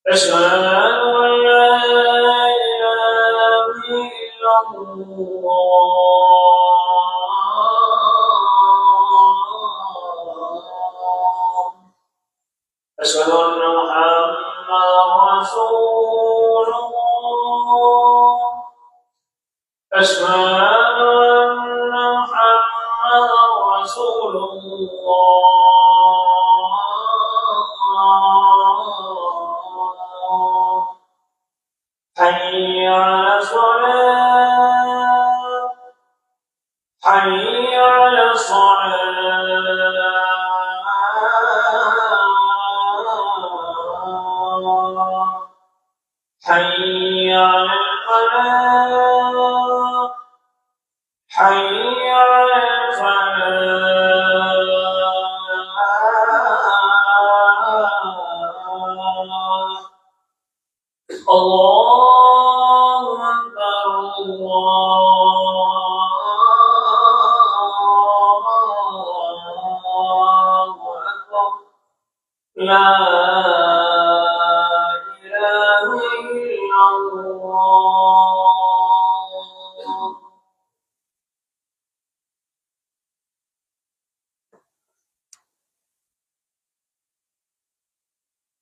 أشهد أن لا إله إلا الله أشهد أن محمدا رسول الله أشهد أن محمدا رسول الله حي على الصلاة حي على الصلاة حي على الفلاح حي على الفلاح الله أكبر الله أكبر لا إله إلا الله.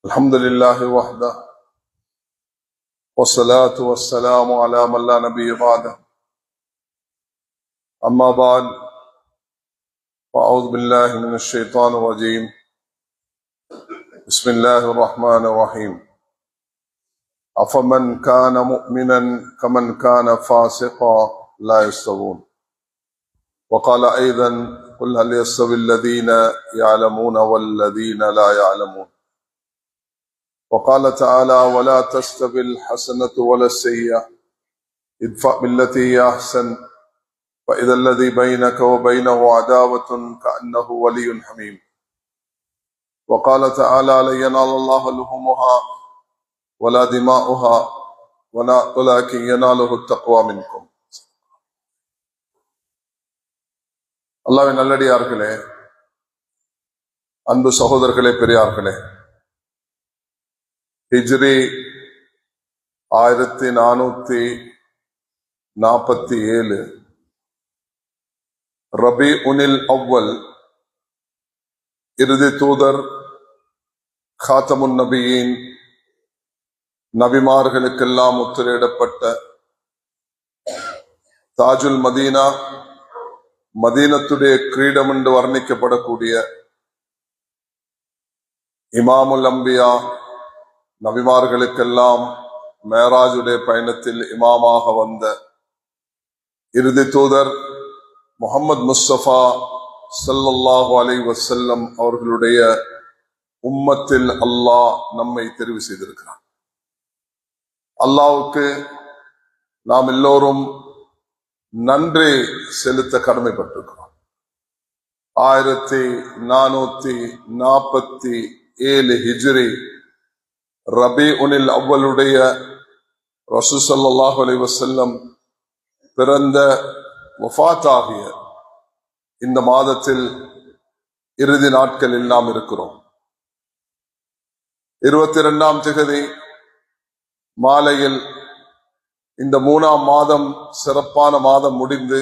الحمد لله وحده والصلاة والسلام على من لا نبي بعده أما بعد فأعوذ بالله من الشيطان الرجيم بسم الله الرحمن الرحيم أفمن كان مؤمنا كمن كان فاسقا لا يستوون وقال أيضا قل هل يستوي الذين يعلمون والذين لا يعلمون وقال تعالى ولا تستوي الحسنة ولا السيئة ادفع بالتي هي أحسن فإذا الذي بينك وبينه عداوة كأنه ولي حميم وقال تعالى لن ينال الله لحومها ولا دماؤها ولكن يناله التقوى منكم. அல்லாஹ்வின் நல்லடியார்களே, அன்பு சகோதரர்களே, பெரியார்களே, ஹிஜ்ரி 1447 ரபீஉல் அவ்வல் இறுதி தூதர் காத்தமுன் நபியின் நபிமார்களுக்கெல்லாம் முத்திரையிடப்பட்ட தாஜுல் மதீனா, மதீனத்துடைய கிரீடம் என்று வர்ணிக்கப்படக்கூடிய இமாமுல் அம்பியா, நபிமார்களுக்கெல்லாம் மேராஜுடைய பயணத்தில் இமாமாக வந்த இறுதி தூதர் முஹம்மது முஸ்தபா ஸல்லல்லாஹு அலைஹி வஸல்லம் அவர்களுடைய உம்மத்தில் அல்லாஹ் நம்மை தெரிவு செய்திருக்கிறார். அல்லாஹ்வுக்கு நாம் எல்லோரும் நன்றி செலுத்த கடமைப்பட்டிருக்கிறோம். 1447 ஹிஜ்ரி ரபீஉல் அவ்வலுடைய ரசூல் ஸல்லல்லாஹு அலைஹி வஸல்லம் பிறந்த வஃபாத்தாகிய இந்த மாதத்தில் இறுதி நாட்களில் நாம் இருக்கிறோம். 22ஆம் திகதி மாலையில் இந்த 3ஆம் மாதம், சிறப்பான மாதம் முடிந்து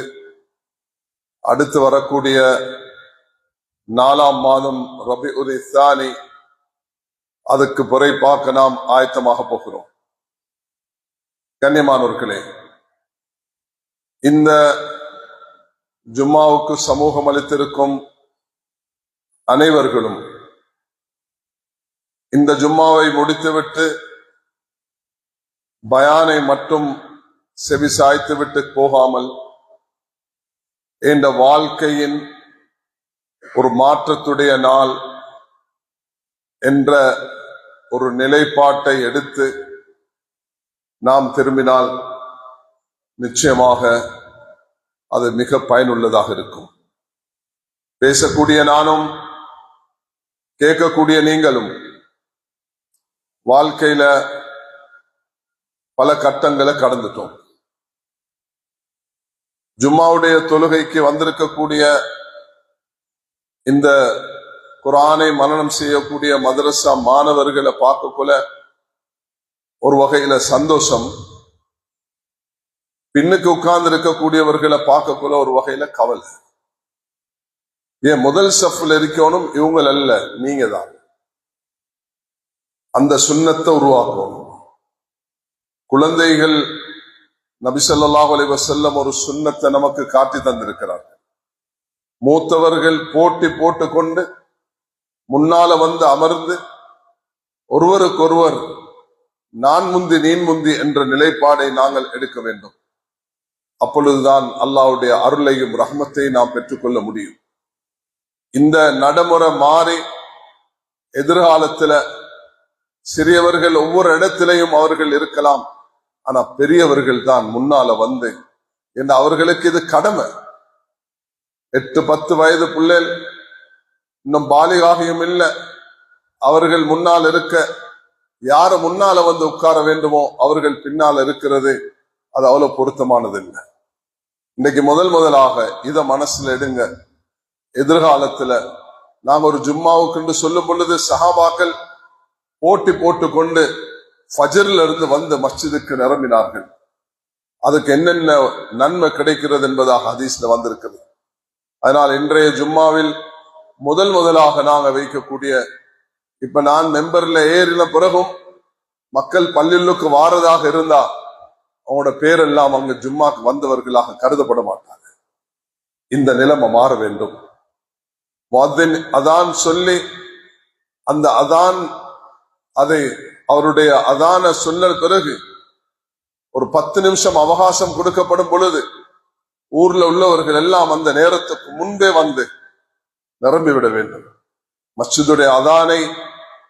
அடுத்து வரக்கூடிய 4ஆம் மாதம் ரபீஉல் தானி, அதுக்கு பிறை பார்க்க நாம் ஆயத்தமாக போகிறோம். கண்ணியமானவர்களே, இந்த ஜும்மாவுக்கு சமூகம் அளித்திருக்கும் அனைவர்களும் இந்த ஜும்மாவை முடித்துவிட்டு பயானை மட்டும் செவி சாய்த்துவிட்டு போகாமல் இந்த வாழ்க்கையின் ஒரு மாற்றத்துடைய நாள் என்ற ஒரு நிலைப்பாட்டை எடுத்து நாம் திரும்பினால் நிச்சயமாக அது மிக பயனுள்ளதாக இருக்கும். பேசக்கூடிய நானும் கேட்கக்கூடிய நீங்களும் வாழ்க்கையில பல கட்டங்களை கடந்துட்டோம். ஜும்மாவுடைய தொழுகைக்கு வந்திருக்கக்கூடிய இந்த குர்ஆனை மனனம் செய்யக்கூடிய மதரசா மாணவர்களை பார்க்கக்குள்ள ஒரு வகையில சந்தோஷம், பின்னுக்கு உட்கார்ந்து இருக்கக்கூடியவர்களை பார்க்கக்குள்ள ஒரு வகையில கவலை. ஏன் முதல் சஃப்ல இருக்கணும் இவங்க அல்ல, நீங்க தான் அந்த சுன்னத்தை உருவாக்கணும். குழந்தைகள் நபி ஸல்லல்லாஹு அலைஹி வஸல்லம் ஒரு சுன்னத்தை நமக்கு காட்டி தந்திருக்கிறார்கள். மூத்தவர்கள் போட்டி போட்டுக்கொண்டு முன்னால வந்து அமர்ந்து ஒருவருக்கொருவர் நான் முந்தி நீன் முந்தி என்ற நிலைப்பாடை நாங்கள் எடுக்க வேண்டும். அப்பொழுதுதான் அல்லாஹ்வுடைய அருளையும் ரஹ்மத்தையும் நாம் பெற்றுக்கொள்ள முடியும். இந்த நடைமுறை மாறி எதிர்காலத்துல சிறியவர்கள் ஒவ்வொரு இடத்திலையும் அவர்கள் இருக்கலாம், ஆனா பெரியவர்கள் தான் முன்னால வந்து என்று அவர்களுக்கு இது கடமை. 8-10 வயது பிள்ளைகள் இன்னும் பாலிகாகியும் இல்லை, அவர்கள் முன்னால் இருக்க யாரு முன்னால வந்து உட்கார வேண்டுமோ அவர்கள் பின்னால் இருக்கிறது அது அவ்வளவு பொருத்தமானது இல்லை. இன்னைக்கு முதலாக இத மனசுல எடுங்க. எதிர்காலத்துல நாங்க ஒரு ஜும்மாவுக்கு சொல்லும் பொழுது சஹாபாக்கள் போட்டி போட்டுக்கொண்டு ஃபஜ்ர்ல இருந்து வந்து மஸ்ஜிதுக்கு நிரம்பினார்கள். அதுக்கு என்னென்ன நன்மை கிடைக்கிறது என்பதாக ஹதீஸ்ல வந்திருக்கிறது. அதனால் இன்றைய ஜும்மாவில் முதலாக நாங்க வைக்கக்கூடிய, இப்ப நான் மெம்பர்ல ஏறின பிறகும் மக்கள் பள்ளிகளுக்கு வாரதாக இருந்தா அவங்களோட பேரெல்லாம் அங்க ஜும்மாக்கு வந்தவர்களாக கருதப்பட மாட்டாங்க. இந்த நிலைமை மாற வேண்டும். முஅத்தின் அதான் சொல்லி அந்த அதான் அதை அவருடைய அதான சொன்ன பிறகு ஒரு 10 நிமிஷம் அவகாசம் கொடுக்கப்படும் பொழுது ஊர்ல உள்ளவர்கள் எல்லாம் அந்த நேரத்துக்கு முன்பே வந்து நிரம்பிவிட வேண்டும். மஸ்ஜிதுடைய அதானை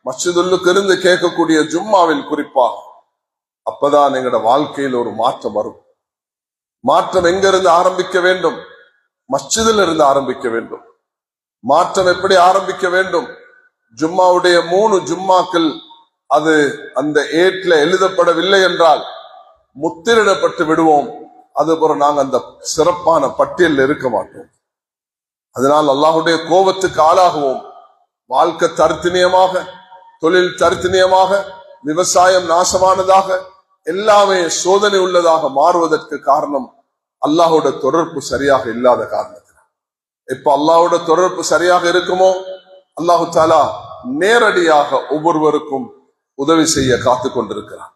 மஸ்ஜிதுல்லுக்கு இருந்து கேட்கக்கூடிய ஜும்மாவில் குறிப்பாக அப்பதான் எங்களோட வாழ்க்கையில் ஒரு மாற்றம் வரும். மாற்றம் எங்கிருந்து ஆரம்பிக்க வேண்டும்? மஸ்ஜிதில் இருந்து ஆரம்பிக்க வேண்டும். மாற்றம் எப்படி ஆரம்பிக்க வேண்டும்? ஜும்மாவுடைய 3 ஜும்மாக்கள் அது அந்த ஏட்ல எழுதப்படவில்லை என்றால் முத்திரிடப்பட்டு விடுவோம். அதுபோல நாங்க அந்த சிறப்பான பட்டியலில் இருக்க மாட்டோம். அதனால் அல்லாஹ்வுடைய கோபத்துக்கு ஆளாகுவோம். வாழ்க்கை தர்த்தினியமாக, தொழில் தர்த்தினியமாக, விவசாயம் நாசமானதாக, எல்லாமே சோதனை உள்ளதாக மாறுவதற்கு காரணம் அல்லாஹ்வோட தொடர்பு சரியாக இல்லாத காரணத்தினால். இப்ப அல்லாஹ்வோட தொடர்பு சரியாக இருக்குமோ அல்லாஹு தஆலா நேரடியாக ஒவ்வொருவருக்கும் உதவி செய்ய காத்து கொண்டிருக்கிறான்.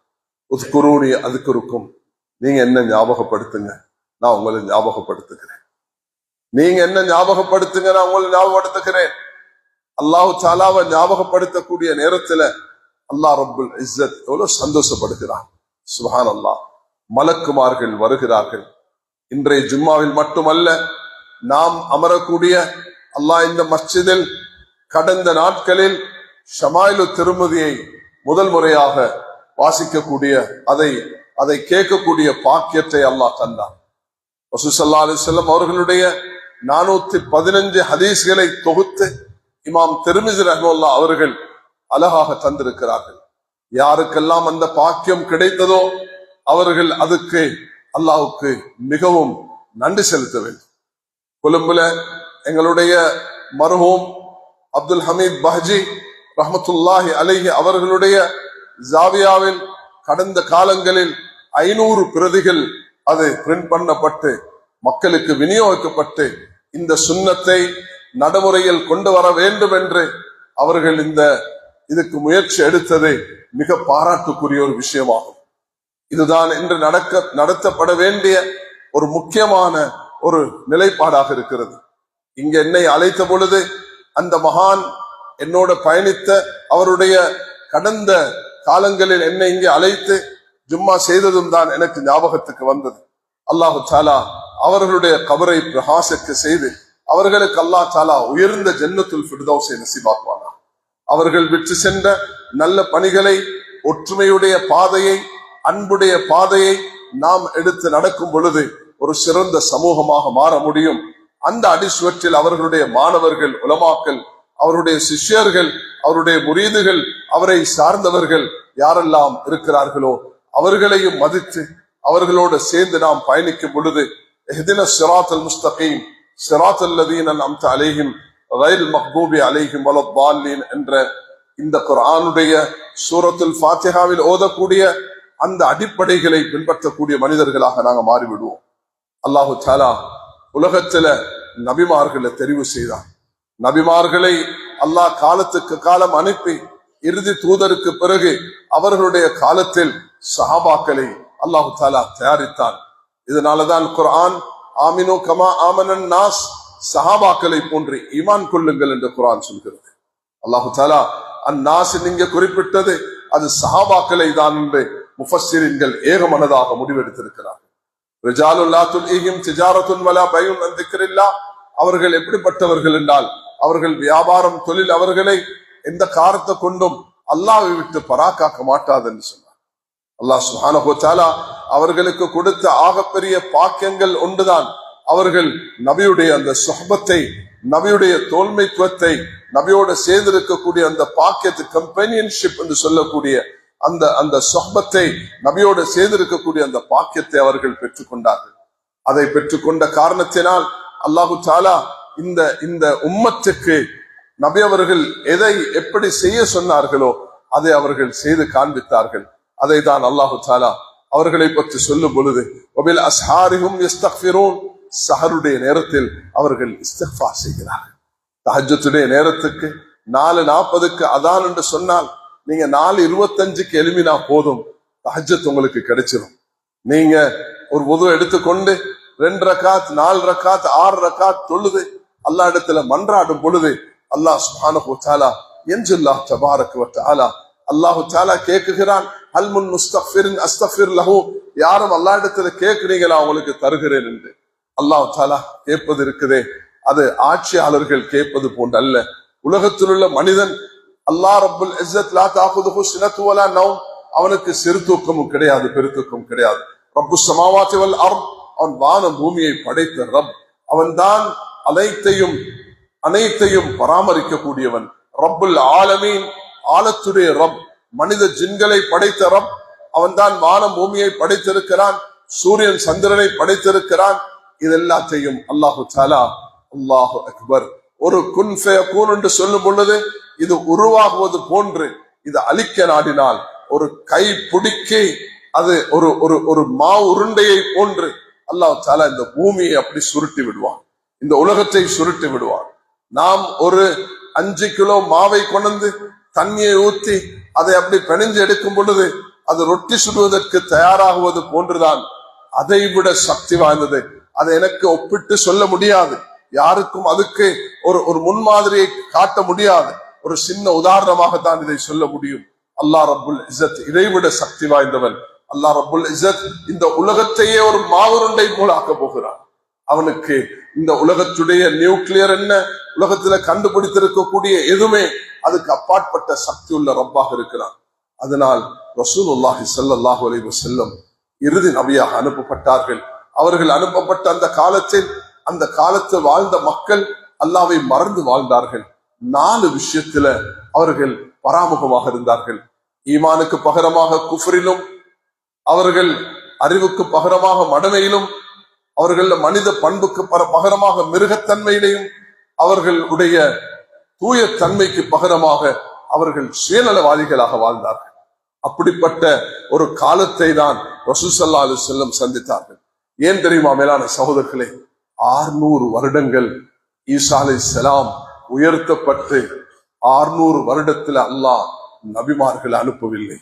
உஸ்குரூனி அதுக்குருக்கும், நீங்க என்ன ஞாபகப்படுத்துங்க நான் உங்களை ஞாபகப்படுத்துகிறேன். நீங்க என்ன ஞாபகப்படுத்துங்க நான் உங்களை ஞாபகப்படுத்துகிறேன். அல்லாஹு தஆலாவை ஞாபகப்படுத்தக்கூடிய நேரத்துல அல்லாஹ் ரப்புல் இஸ்ஸத் எவ்வளவு சந்தோஷப்படுகிறான். சுப்ஹானல்லாஹ். மலக்குமார்கள் வருகிறார்கள். இன்றைய ஜும்மாவில் மட்டுமல்ல, நாம் அமரக்கூடிய அல்லாஹ் இந்த மஸ்ஜிதில் கடந்த நாட்களில் ஷமாயிலு திருமதியை முதல் முறையாக வாசிக்கக்கூடிய அதை கேட்கக்கூடிய பாக்கியத்தை அல்லாஹ் தந்தார். ரசூல் ஸல்லல்லாஹு அலைஹி வஸல்லம் அவர்களுடைய 415 ஹதீஸ்களை தொகுத்து இமாம் திர்மிஸி ரஹ்மத்துல்லாஹ் அவர்கள் அழகாக தந்திருக்கிறார்கள். யாருக்கெல்லாம் அந்த பாக்கியம் கிடைத்ததோ அவர்கள் அதுக்கு அல்லாஹ்வுக்கு மிகவும் நன்றி செலுத்த வேண்டும். கொழும்புல எங்களுடைய மர்ஹூம் அப்துல் ஹமீத் பஹ்ஜி ரஹ்மத்துல்லாஹி அலைஹி அவர்களுடைய ஜாவியாவில் கடந்த காலங்களில் 500 பிரதிகள் அது பிரிண்ட் பண்ணப்பட்டு மக்களுக்கு விநியோகிக்கப்பட்டு இந்த சுன்னத்தை நடைமுறையில் கொண்டு வர வேண்டும் என்று அவர்கள் இதுக்கு முயற்சி எடுத்தது மிக பாராட்டுக்குரிய ஒரு விஷயமாகும். இதுதான் இன்று நடத்தப்பட வேண்டிய ஒரு முக்கியமான ஒரு நிலைப்பாடாக இருக்கிறது. இங்க என்னை அழைத்த பொழுது அந்த மகான் என்னோட பயணித்த அவருடைய கடந்த காலங்களில் என்னை இங்கே அழைத்து ஜும்மா செய்ததும் தான் எனக்கு ஞாபகத்துக்கு வந்தது. அல்லாஹு தஆலா அவர்களுடைய கபரை பிரகாசிக்க செய்து அவர்களுக்கு அல்லாஹ் தஆலா உயர்ந்த ஜன்னத்துல் ஃபிர்தௌஸை நசீபாக்குவானாக. அவர்கள் விட்டு சென்ற நல்ல பணிகளை, ஒற்றுமையுடைய பாதையை, அன்புடைய பாதையை நாம் எடுத்து நடக்கும் பொழுது ஒரு சிறந்த சமூகமாக மாற முடியும். அந்த அடிசுவற்றில் அவர்களுடைய மாணவர்கள், உலமாக்கள், அவருடைய சிஷ்யர்கள், அவருடைய முரீதுகள், அவரை சார்ந்தவர்கள் யாரெல்லாம் இருக்கிறார்களோ அவர்களையும் மதித்து அவர்களோடு சேர்ந்து நாம் பயணிக்கும் பொழுது இஹ்தின ஸிராத்தல் முஸ்தகீம் ஸிராத்தல் லதீன அன்அம்த அலைஹிம் கைரில் மக்தூபி அலைஹிம் வலத்தாலின் என்ற இந்த குர்ஆனுடைய சூரத்துல் ஃபாத்திஹாவில் ஓதக்கூடிய அந்த அடிப்படைகளை பின்பற்றக்கூடிய மனிதர்களாக நாங்க மாறிவிடுவோம். அல்லாஹு தஆலா உலகத்துல நபிமார்களை தெரிவு செய்தார். நபிமார்களை அல்லாஹ் காலத்துக்கு காலம் அனுப்பி இறுதி தூதருக்கு பிறகு அவர்களுடைய காலத்தில் சஹாபாக்களை அல்லாஹு தஆலா தயாரித்தார். இதனாலதான் குர்ஆன் ஆமினு கமா ஆமனன் நாஸ், சஹாபாக்களை போன்று ஈமான் கொள்ளுங்கள் என்று குர்ஆன் சொல்கிறது. அல்லாஹு தஆலா அந்நாஸ் நீங்க குறிப்பிட்டது அது சஹாபாக்களை தான் என்று முஃபஸ்ஸிரீன்கள் ஏகமனதாக முடிவெடுத்திருக்கிறார்கள். ரிஜாலுன் லா துல்ஹிஹிம் திஜாரத்துன் வலா பைஉன் அன் திக்ரில்லாஹ், அவர்கள் எப்படிப்பட்டவர்கள் என்றால் அவர்கள் வியாபாரம் தொழில் அவர்களை எந்த காரணத்தை கொண்டும் அல்லாஹ்வை விட்டு பராக்காக்க மாட்டாது என்று சொன்னார். அல்லாஹ் சுப்ஹானஹு வ தஆலா அவர்களுக்கு கொடுத்த ஆகப்பெரிய பாக்கியங்கள் ஒன்றுதான் அவர்கள் நபியுடைய அந்த சுஹபத்தை, நபியுடைய தோல்மைத்துவத்தை, நபியோட சேர்ந்திருக்கக்கூடிய அந்த பாக்கியத்தை, கம்பெனியன்ஷிப் என்று சொல்லக்கூடிய அந்த அந்த சுஹபத்தை, நபியோட சேர்ந்திருக்கக்கூடிய அந்த பாக்கியத்தை அவர்கள் பெற்றுக்கொண்டார்கள். அதை பெற்றுக்கொண்ட காரணத்தினால் அல்லாஹு தஆலா இந்த இந்த உம்மத்துக்கு நபி அவர்கள் எதை எப்படி செய்ய சொன்னார்களோ அதை அவர்கள் செய்து காண்பித்தார்கள். அதை தான் அல்லாஹு தஆலா அவர்களை பற்றி சொல்லும் பொழுது வபில் அஸ்ஹாரிஹும் யஸ்தக்ஃபிரூன், சஹருடைய நேரத்தில் அவர்கள் இஸ்திக்ஃபார் செய்கிறார்கள். தஹஜ்ஜுடைய நேரத்துக்கு 4:40க்கு அதான் என்று சொன்னால் நீங்க 4:25க்கு எழுமினா போதும், தஹஜ்ஜத் உங்களுக்கு கிடைச்சிடும். நீங்க ஒரு வுது எடுத்துக்கொண்டு 2 ரக்காத் 4 ரக்காத் 6 ரக்காத் தொழுது அல்லாஹ் இடத்துல மன்றாடும் பொழுது அல்லாஹ் சுப்ஹானஹு வ தஆலா யன்ஜுல்லாஹ் தபாரக வ தஆலா அல்லாஹு தஆலா கேக்குகிறான், ஹல் முன் முஸ்தக்ஃபிரின் அஸ்தக்ஃபிர் லஹு, யாரும் அல்லாஹ் இடத்துல கேக்குறீங்களா உங்களுக்கு தருகிறேன் என்று. அல்லாஹ் தஆலா கேட்பது இருக்குதே அது ஆட்சியாளர்கள் கேட்பது போன்று அல்ல. உலகத்தில் உள்ள மனிதன் அல்லாஹ் ரப்புல் இஸ்ஸத் லா தஅகுதுஹு சினத்து வலா நௌம், அவனுக்கு சிறு தூக்கமும் கிடையாது பெருத்தூக்கம் கிடையாது. ரப்புஸ் ஸமாவாத்தி வல் அர்த், அவன் வானம் பூமியை படைத்த ரப், அவன்தான் அனைத்தையும் பராமரிக்க கூடியவன். ரப்புல் ஆலமீன், ஆலத்துடைய ரப், மனித ஜின்களை படைத்த ரப், அவன்தான் வானம் பூமியை படைத்திருக்கிறான், சூரியன் சந்திரனை படைத்திருக்கிறான். இதெல்லாத்தையும் அல்லாஹு தஆலா அல்லாஹு அக்பர் ஒரு குன் ஃபயகூன் என்று சொல்லும் பொழுது இது உருவாகுவது போன்று, இது அழிக்க நாடினால் ஒரு கை பிடிக்கி அது ஒரு ஒரு ஒரு மா உருண்டையை போன்று அல்லாஹ் தஆலா இந்த பூமியை அப்படி சுருட்டி விடுவான், இந்த உலகத்தை சுருட்டி விடுவான். நாம் ஒரு 5 கிலோ மாவை கொண்டு தண்ணியை ஊத்தி அதை அப்படி பிணைஞ்சு எடுக்கும் பொழுது அது ரொட்டி சுடுவதற்கு தயாராகுவது போன்றுதான். அதை விட சக்தி வாய்ந்தது. அதை எனக்கு ஒப்பிட்டு சொல்ல முடியாது, யாருக்கும் அதுக்கு ஒரு முன்மாதிரியை காட்ட முடியாது. ஒரு சின்ன உதாரணமாகத்தான் இதை சொல்ல முடியும். அல்லாஹ் ரப்புல் இஸ்ஸத் இதைவிட சக்தி வாய்ந்தவன். அல்லாஹ் ரப்புல் இஸ்ஸத் இந்த உலகத்தையே ஒரு மாவுருண்டை போல ஆக்க போகிறான். அவனுக்கு இந்த உலகத்துடைய நியூக்ளியர் என்ன, உலகத்துல கண்டுபிடித்திருக்கக்கூடிய எதுவுமே அதுக்கு அப்பாற்பட்ட சக்தி உள்ள ரப்பாக இருக்கிறான். அதனால் ரசூலுல்லாஹி ஸல்லல்லாஹு அலைஹி வஸல்லம் இறுதி நபியாக அனுப்பப்பட்டார்கள். அவர்கள் அனுப்பப்பட்ட அந்த காலத்தில் வாழ்ந்த மக்கள் அல்லாஹ்வை மறந்து வாழ்ந்தார்கள். 4 விஷயத்துல அவர்கள் பராமுகமாக இருந்தார்கள். ஈமானுக்கு பகரமாக குஃப்ரிலும், அவர்கள் அறிவுக்கு பகரமாக மடமையிலும், அவர்கள் மனித பண்புக்கு பகரமாக மிருகத்தன்மையிலையும், அவர்களுடைய தூய தன்மைக்கு பகரமாக அவர்கள் சுயநலவாதிகளாக வாழ்ந்தார்கள். அப்படிப்பட்ட ஒரு காலத்தை தான் ரசூல் ஸல்லல்லாஹு அலைஹி வஸல்லம் சந்தித்தார்கள். ஏன் தெரியுமா மேலான சகோதரர்களே, 600 வருடங்கள் ஈசா அலைஹிஸ்ஸலாம் உயர்த்தப்பட்டு 600 வருடத்துல அல்லாஹ் நபிமார்கள் அனுப்பவில்லை.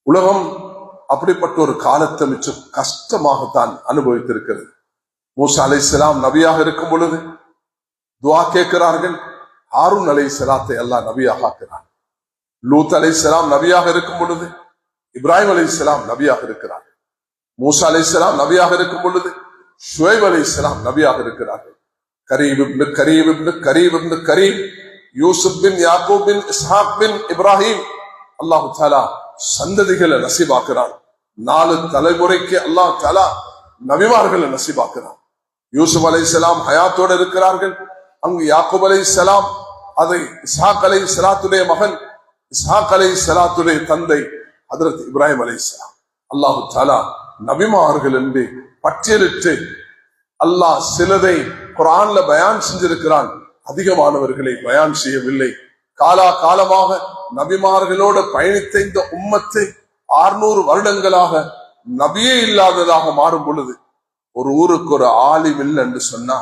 உலகம் அப்படிப்பட்ட ஒரு காலத்தை மிச்சம் கஷ்டமாகத்தான் அனுபவித்திருக்கிறது. மூசா அலைஹிஸ்ஸலாம் நபியாக இருக்கும் பொழுது துஆ கேட்கிறார்கள். ஹாரூன் அலைஹிஸ்ஸலாத்தை அல்லாஹ் நபியாக ஆக்கிறார். லூத் அலைஹிஸ்ஸலாம் நபியாக இருக்கும் பொழுது இப்ராஹிம் அலைஹிஸ்ஸலாம் நபியாக இருக்கிறார்கள். மூசா அலைஹிஸ்ஸலாம் நபியாக இருக்கும் பொழுது ஷுவைப் அலைஹிஸ்ஸலாம் நபியாக இருக்கிறார்கள். கரீப் இப்னு கரீம், யூசுப் பின் யாக்கூப் பின் இஸ்ஹாக் பின் இப்ராஹிம், அல்லாஹு தஆலா சந்ததிகளை நசீபாக்குறான். 4 தலைமுறைக்கு அல்லாஹ் தஆலா நபிமார்களை நசீபாக்குறான். யூசுப் அலைஹிஸ்ஸலாம் ஹயாத்தோடு இருக்கிறார்கள். அங்கு யாக்கூப் அலைஹிஸ்ஸலாம், அதை இஸ்ஹாக் அலைஹிஸ்ஸலாத்துடைய மகன், இஸ்ஹாக் அலைஹிஸ்ஸலாத்துடைய தந்தை ஹஜ்ரத் இப்ராஹிம் அலைஹிஸ்ஸலாம். அல்லாஹு தஆலா நபிமார்கள் என்று பட்டியலிட்டு அல்லாஹ் சிலதை குர்ஆன்ல பயான் செஞ்சிருக்கிறான். அதிகமானவர்களை பயான் செய்யவில்லை. காலமாக நபிமார்களோடு பயணித்த இந்த உம்மத்தை 600 வருடங்களாக நபியே இல்லாததாக மாறும் பொழுது ஒரு ஊருக்கு ஒரு ஆலிம் இல்லை என்று சொன்னா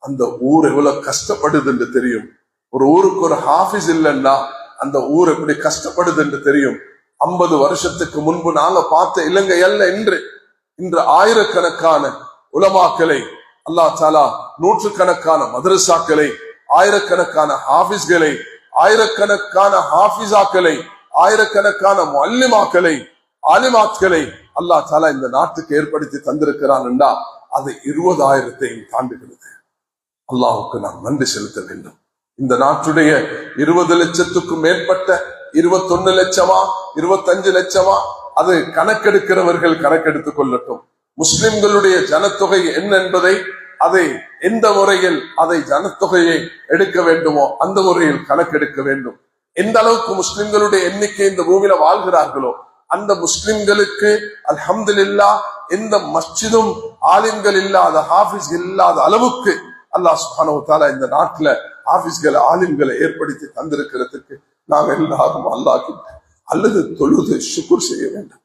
அந்த ஊர் எவ்வளவு கஷ்டப்படுது என்று தெரியும். ஒரு ஊருக்கு ஒரு ஹாஃபிஸ் இல்லைன்னா அந்த ஊர் எப்படி கஷ்டப்படுது என்று தெரியும். 50 வருஷத்துக்கு முன்பு நாங்க பார்த்த இலங்கை அல்ல இன்று ஆயிரக்கணக்கான உலமாக்களை அல்லாஹ் தாலா, நூற்றுக்கணக்கான மதரசாக்களை, ஆயிரக்கணக்கான ஹாஃபிஸ்களை, ஆயிரக்கணக்கான ஹாஃபிஸாக்களை, ஆயிரக்கணக்கான முஅல்லிமாக்களை, ஆலிமாத்களை அல்லாஹ் தாலா இந்த நாட்டுக்கு ஏற்படுத்தி தந்திருக்கிறான் என்றா அது 20,000 தாண்டுகிறது. அல்லாஹுக்கு நாம் நன்றி செலுத்த வேண்டும். இந்த நாட்டுடைய 20 லட்சத்துக்கும் மேற்பட்ட 21 லட்சமா 25 லட்சமா அது கணக்கெடுக்கிறவர்கள் கணக்கெடுத்துக் கொள்ளட்டும். முஸ்லிம்களுடைய ஜனத்தொகை என்ன என்பதை அதை எந்த முறையில் அதை ஜனத்தொகையை எடுக்க வேண்டுமோ அந்த முறையில் கணக்கெடுக்க வேண்டும். எந்த அளவுக்கு முஸ்லிம்களுடைய எண்ணிக்கை இந்த பூமியில வாழ்கிறார்களோ அந்த முஸ்லிம்களுக்கு அல்ஹம்துலில்லாஹ் எந்த மஸ்ஜிதும் ஆலிம்கள் இல்லாத ஹாஃபிஸ் இல்லாத அளவுக்கு அல்லாஹ் சுப்ஹானஹு வ தஆலா இந்த நாட்டுல ஹாஃபிஸ்களை ஆலிம்களை ஏற்படுத்தி தந்திருக்கிறதுக்கு நாம் எல்லாரும் அல்லாஹ் அல்லது தொழுது ஷுக்ர் செய்ய வேண்டும்.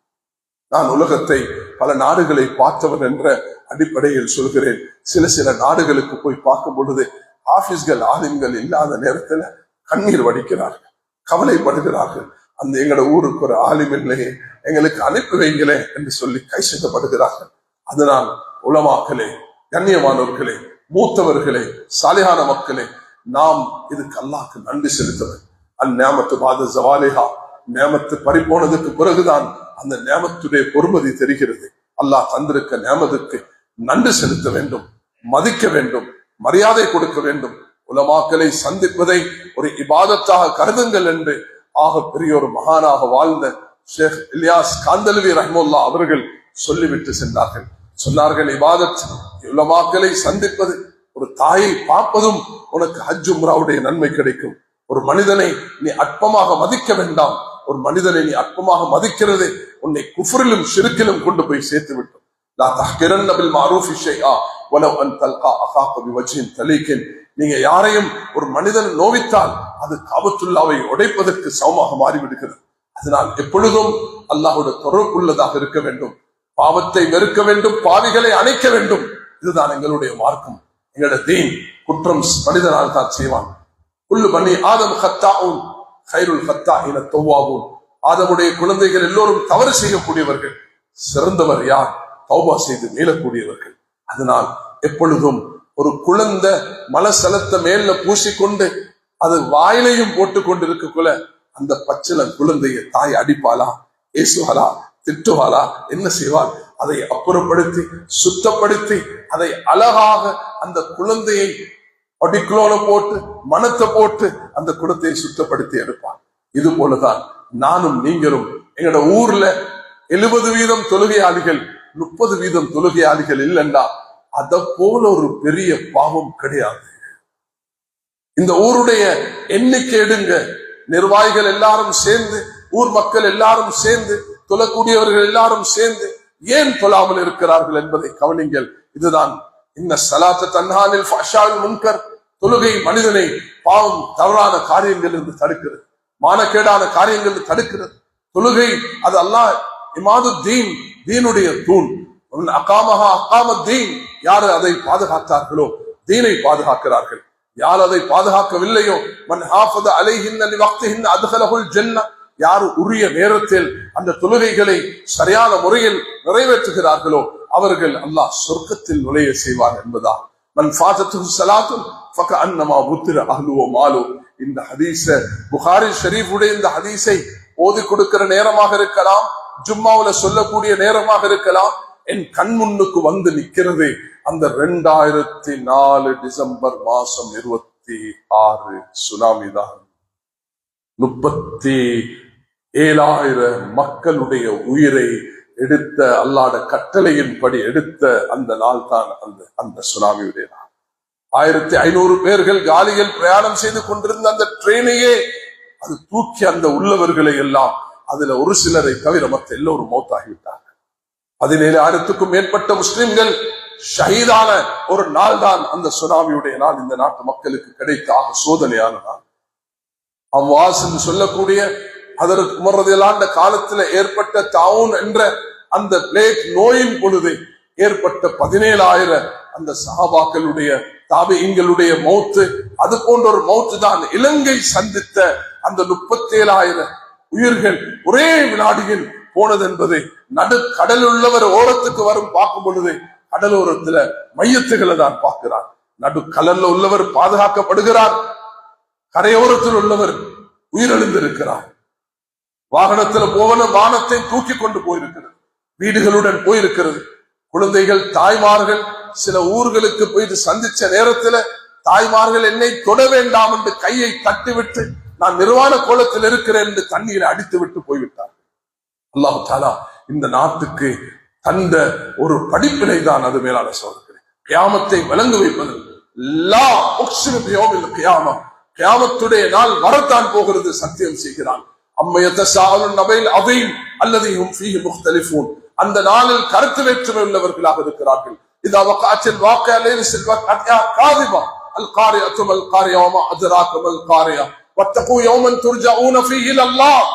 நான் உலகத்தை பல நாடுகளை பார்த்தவன் என்ற அடிப்படையில் சொல்கிறேன். சில நாடுகளுக்கு போய் பார்க்கும் பொழுது ஹாஃபிஸ்கள் ஆலிம்கள் இல்லாத நேரத்துல கண்ணீர் வடிக்கிறார்கள், கவலைப்படுகிறார்கள். அந்த எங்களோட ஊருக்கு ஒரு ஆலிம் இல்லையே, எங்களுக்கு அனுப்பி வைங்களே என்று சொல்லி கைசெய்யப்படுகிறார்கள். அதனால் உலமாக்களே, கண்ணியமானவர்களே, மூத்தவர்களே, சாலிஹான மக்களே, நாம் இதுக்கு அல்லாஹ்க்கு நன்றி செலுத்தவர். அந்நியாமத்து பாத ஜவாலிஹா, நியாமத்து பறிப்போனதுக்கு பிறகுதான் அந்த நியாமத்துடைய பொறுமதி தெரிகிறது. அல்லாஹ் தந்திருக்க நியாமத்துக்கு நன்றி செலுத்த வேண்டும், மதிக்க வேண்டும், மரியாதை கொடுக்க வேண்டும். உலமாக்களை சந்திப்பதை ஒரு இபாதத்தாக கருதுங்கள் என்று ஆக பெரிய ஒரு மகானாக வாழ்ந்த ஷேக் இலியாஸ் காந்தல்வி ரஹ்மத்துல்லாஹ் அவர்கள் சொல்லிவிட்டு சென்றார்கள். சொன்னார்கள், இபாதத் உலமாக்களை சந்திப்பது, ஒரு தாயை பார்ப்பதும் உனக்கு ஹஜ் உம்ராவுடைய நன்மை கிடைக்கும். ஒரு மனிதனை நீ அற்பமாக மதிக்க வேண்டாம். ஒரு மனிதனை நீ அற்பமாக மதிக்கிறது உன்னை குஃப்ரிலும் ஷிர்கிலும் கொண்டு போய் சேர்த்து விட்டோம். லா தஹ்கிரன்ன பில் மஅரூஃபி ஷைஆ வலவ் அன் தல்கா அகாக பிவஜ்ஹின் தலீகின். நீங்க யாரையும் ஒரு மனிதன் நோவித்தால் அது காபத்துல்லாவை உடைப்பதற்கு சமமாக மாறிவிடுகிறது. அதனால் எப்பொழுதும் அல்லாஹ்வுடைய தொடர்புள்ளதாக இருக்க வேண்டும். பாவத்தை வெறுக்க வேண்டும், பாவிகளை அணைக்க வேண்டும். இதுதான் எங்களுடைய மார்க்கம், எங்களுடைய தீன். குற்றம் மனிதனால் தான் செய்வான். குல்லு பனி ஆதம் கத்தாஊன் கைருல் கத்தாஇன தவ்வாபூன். ஆதமுடைய குழந்தைகள் எல்லோரும் தவறு செய்யக்கூடியவர்கள், சிறந்தவர் யார்? தௌபா செய்து மீளக்கூடியவர்கள். அதனால் எப்பொழுதும் ஒரு குழந்தை மலசலத்தை மேல பூசிக்கொண்டு அது வாயிலையும் போட்டு கொண்டு இருக்கக்குள்ள அந்த பச்சிளம் குழந்தைய தாய் அடிப்பாளா, ஏசுவாளா, திட்டுவாளா, என்ன செய்வாள்? அதை அப்புறப்படுத்தி சுத்தப்படுத்தி அதை அழகாக அந்த குழந்தையை அடிக்குலோல போட்டு மனத்தை போட்டு அந்த குளத்தை சுத்தப்படுத்தி எடுப்பான். இது போலதான் நானும் நீங்களும். எங்களோட ஊர்ல 70% தொழுகையாளிகள், 30% தொழுகையாளிகள் இல்லைண்டா அத போல ஒரு பெரிய பாவம் கிடையாது. இந்த ஊருடைய எண்ணிக்கை எடுங்க, நிர்வாகிகள் எல்லாரும் சேர்ந்து, ஊர் மக்கள் எல்லாரும் சேர்ந்து, தொழக்கூடியவர்கள் எல்லாரும் சேர்ந்து ஏன் தொழாமல் இருக்கிறார்கள் என்பதை கவனிங்கள். இதுதான் இன்ன ஸலாத்த தன்ஹா அனில் ஃபஹ்ஷாஇல் முன்கர். தொழுகை மனிதனை பாவம் தவறான காரியங்கள் இருந்து தடுக்கிறது, மானக்கேடான காரியங்கள் தடுக்கிறது. தொழுகை அது அல்லாஹ் இமாது தீன், தீனுடைய தூண். அகாமஹா அகாம தீன். யார் அதை பாதுகாத்தார்களோ தீனை பாதுகாக்கிறார்கள். யார் அதை பாதுகாக்கவில்லையோ மன் ஹாஃபத அலைஹின்ன லிவக்திஹின்ன அத்கலஹுல் ஜன்னah. யார் உரிய நேரத்தில் அந்த தொழுகைகளை சரியான முறையில் நிறைவேற்றுகிறார்களோ அவர்கள் அல்லாஹ் சொர்க்கத்தில் நுழைய செய்வார் என்பதா. மன் ஃபாதத்துஹு ஸலாத்துன் ஃபகஅன்னமா புத்திர அஹ்லுஹு மாலு. இந்த ஹதீஸ புகாரி ஷரீஃபுடைய இந்த ஹதீஸை ஓதி கொடுக்கிற நேரமாக இருக்கலாம், ஜும்மாவுல சொல்லக்கூடிய நேரமாக இருக்கலாம். என் கண் முன்னுக்கு வந்து நிற்கிறது அந்த 2004 டிசம்பர் மாசம் 26 சுனாமி தான். 37,000 மக்களுடைய உயிரை எடுத்த அல்லாஹ்வுடைய கட்டளையின்படி எடுத்த அந்த நாள் தான் அந்த சுனாமியுடைய நாள். 1500 பேர்கள் காலியில் பிரயாணம் செய்து கொண்டிருந்த அந்த ட்ரெயினையே அது தூக்கி அந்த உள்ளவர்களை எல்லாம், அதுல ஒரு சிலரை தவிர மற்ற எல்லோரும் மௌத்தாகிவிட்டார்கள். 17,000க்கும் மேற்பட்ட முஸ்லிம்கள் ஷஹீதான ஒரு நாள் தான் அந்த சுனாமியுடைய நாள். இந்த நாட்டு மக்களுக்கு கிடைத்த சோதனையான நாள். அவ்வாஸ் என்று சொல்லக்கூடிய அதற்கு உமர்ரதியல்லாஹு காலத்துல ஏற்பட்ட தாவுன் என்ற அந்த பிளேக் நோயின் பொழுது ஏற்பட்ட 17,000 அந்த சஹாபாக்களுடைய தாபிஈன்களுடைய மௌத்து, அது போன்ற ஒரு மௌத்து தான் இலங்கை சந்தித்த அந்த 37,000 உயிர்கள் ஒரே வினாடியில் போனது என்பதை நடுக்கடல் உள்ளவர் ஓரத்துக்கு வரும் பார்க்கும் பொழுது கடலோரத்துல மையத்துகளை தான் பார்க்கிறார். நடுக்கடல்ல உள்ளவர் பாதுகாக்கப்படுகிறார், கரையோரத்தில் உள்ளவர் உயிரிழந்திருக்கிறார். வாகனத்துல போவன வானத்தை தூக்கி கொண்டு போயிருக்கிறது, வீடுகளுடன் போயிருக்கிறது. குழந்தைகள் தாய்மார்கள் சில ஊர்களுக்கு போயிட்டு சந்திச்ச நேரத்துல தாய்மார்கள் என்னை தொட வேண்டாம் என்று கையை தட்டிவிட்டு நான் நிர்வாண கோலத்தில் இருக்கிறேன் என்று தண்ணீரை அடித்து விட்டு போய்விட்டார். அல்லாஹ் தஆலா இந்த நாட்டுக்கு தந்த ஒரு படிப்பினை தான் அது. மேலான சகோதரர்களே, கியாமத்தை விளங்கு வைப்பது லா உக்ஸிமு பியௌமில் கியாமா, கியாமத்துடைய நாள் வரத்தான் போகிறது, சத்தியம் செய்கிறான். அம்மா யதஸாஅலுன நபைல் அதீம் அல்லதீ ஹும் ஃபீஹி முக்தலிஃபூன், அந்த நாளில் கருத்து வேற்றுமை உள்ளவர்களாக இருக்கிறார்கள். இதா வகஅத்தில் வாக்கியா லைஸல் வகஅத்தியா காதிபா அல் காரிஅத்து மல் காரியா வமா அத்ராக மல் காரியா வத்தகு யௌமன் துர்ஜஊன ஃபீஹி இலல்லாஹ்,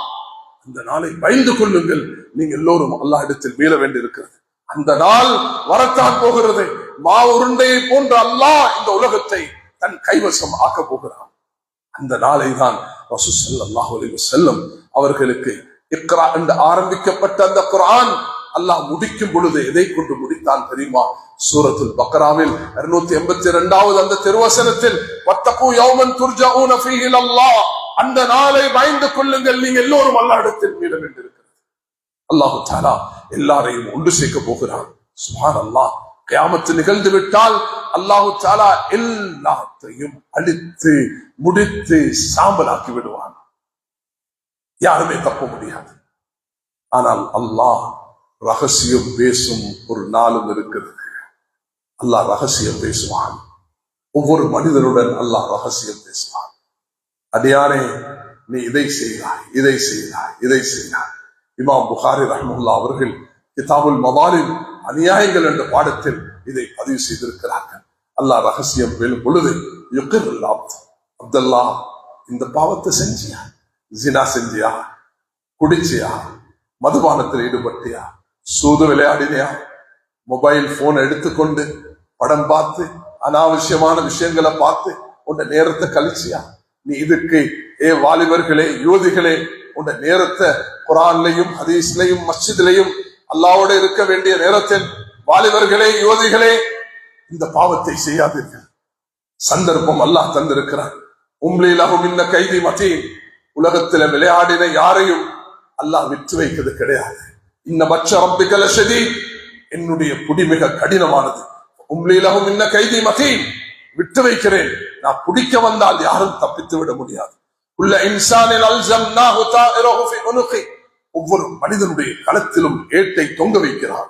அந்த நாளை பயந்து கொள்ளுங்கள், நீங்க எல்லோரும் அல்லாஹ் இடத்தில் மீள வேண்டியிருக்கிறது. அந்த நாள் வரத்தான் போகிறது. மா உருண்டையை போன்ற அல்லாஹ் இந்த உலகத்தை தன் கைவசம் ஆக்க போகிறான். அந்த நாளை தான் ரசூல் ஸல்லல்லாஹு அலைஹி வஸல்லம் அவர்களுக்கு இக்ரா என்று ஆரம்பிக்கப்பட்ட அந்த குர்ஆன் அல்லாஹ் முடிக்கும் பொழுது எதை கொண்டு முடித்தான் தெரியுமா? சூரத்துல் பக்ராவில் 282வது அந்த திருவசனத்தில் வத்தகு யௌமன் துர்ஜஊன ஃபீஹி இலல்லாஹ், அந்த நாளை பயந்து கொள்ளுங்கள், நீங்க எல்லோரும் அல்லாஹ்விடத்தில் மீள வேண்டியிருக்கிறது. அல்லாஹ் தஆலா எல்லாரையும் ஒன்று சேர்க்க போகிறான். சுப்ஹானல்லாஹ், கியாமத்து நிகழ்ந்து விட்டால் அல்லாஹ் தஆலா எல்லாத்தையும் அழித்து முடித்து சாம்பலாக்கி விடுவான். யாருமே தப்ப முடியாது. ஆனால் அல்லாஹ் ரகசியம் பேசும் ஒரு நாளும் இருக்கிறது. அல்லாஹ் ரகசியம் பேசுவான். ஒவ்வொரு மனிதனுடன் அல்லாஹ் ரகசியம் பேசுவான். அடியானே, நீ இதை செய்தாய், இதை செய்தாய், இதை செய்தாய். இமாம் புகாரி ரஹ்மத்துல்லாஹி அவர்கள் கிதாபுல் மவாலிம் அநியாயங்கள் என்ற பாடத்தில் இதை பதிவு செய்திருக்கிறார்கள். அல்லாஹ் ரகசியம் பேசும் பொழுது அப்துல்லா, இந்த பாவத்தை செஞ்சியா, ஜினா செஞ்சியா, குடிச்சியா, மதுபானத்தில் ஈடுபட்டியா, சூது விளையாடினியா, மொபைல் போன் எடுத்துக்கொண்டு படம் பார்த்து அனாவசியமான விஷயங்களை பார்த்து உன்ன நேரத்தை கழிச்சியா, நீ இதுக்கு வாலிபர்களே, யுவதிகளே, உன்ன நேரத்தை குர்ஆன்லயும் ஹதீஸ்லயும் மஸ்ஜித்லயும் அல்லாஹ்வோட இருக்க வேண்டிய நேரத்தில் வாலிபர்களே, யுவதிகளே, இந்த பாவத்தை செய்யாதீர்கள். சந்தர்ப்பம் அல்லாஹ் தந்திருக்கிறார். உம்லிலஹும் இன்ன கைதி மதீன், உலகத்துல விளையாடின யாரையும் அல்லாஹ் விற்று வைக்கிறது கிடையாது. இன்ன மச்ச ரப்பிக லஷதீத், என்னுடைய புடி மிக கடினமானது. உம்லிலஹும் இன்ன கைதி மதீன், விட்டு வைக்கிறேன், நான் பிடிக்க வந்தால் யாரும் தப்பித்து விட முடியாது. குல்ல இன்சானின் அல்ஸம்னாஹு தாயிரஹு ஃபீ உனுகி, ஒவ்வொரு மனிதனுடைய களத்திலும் ஏட்டை தொங்க வைக்கிறார்.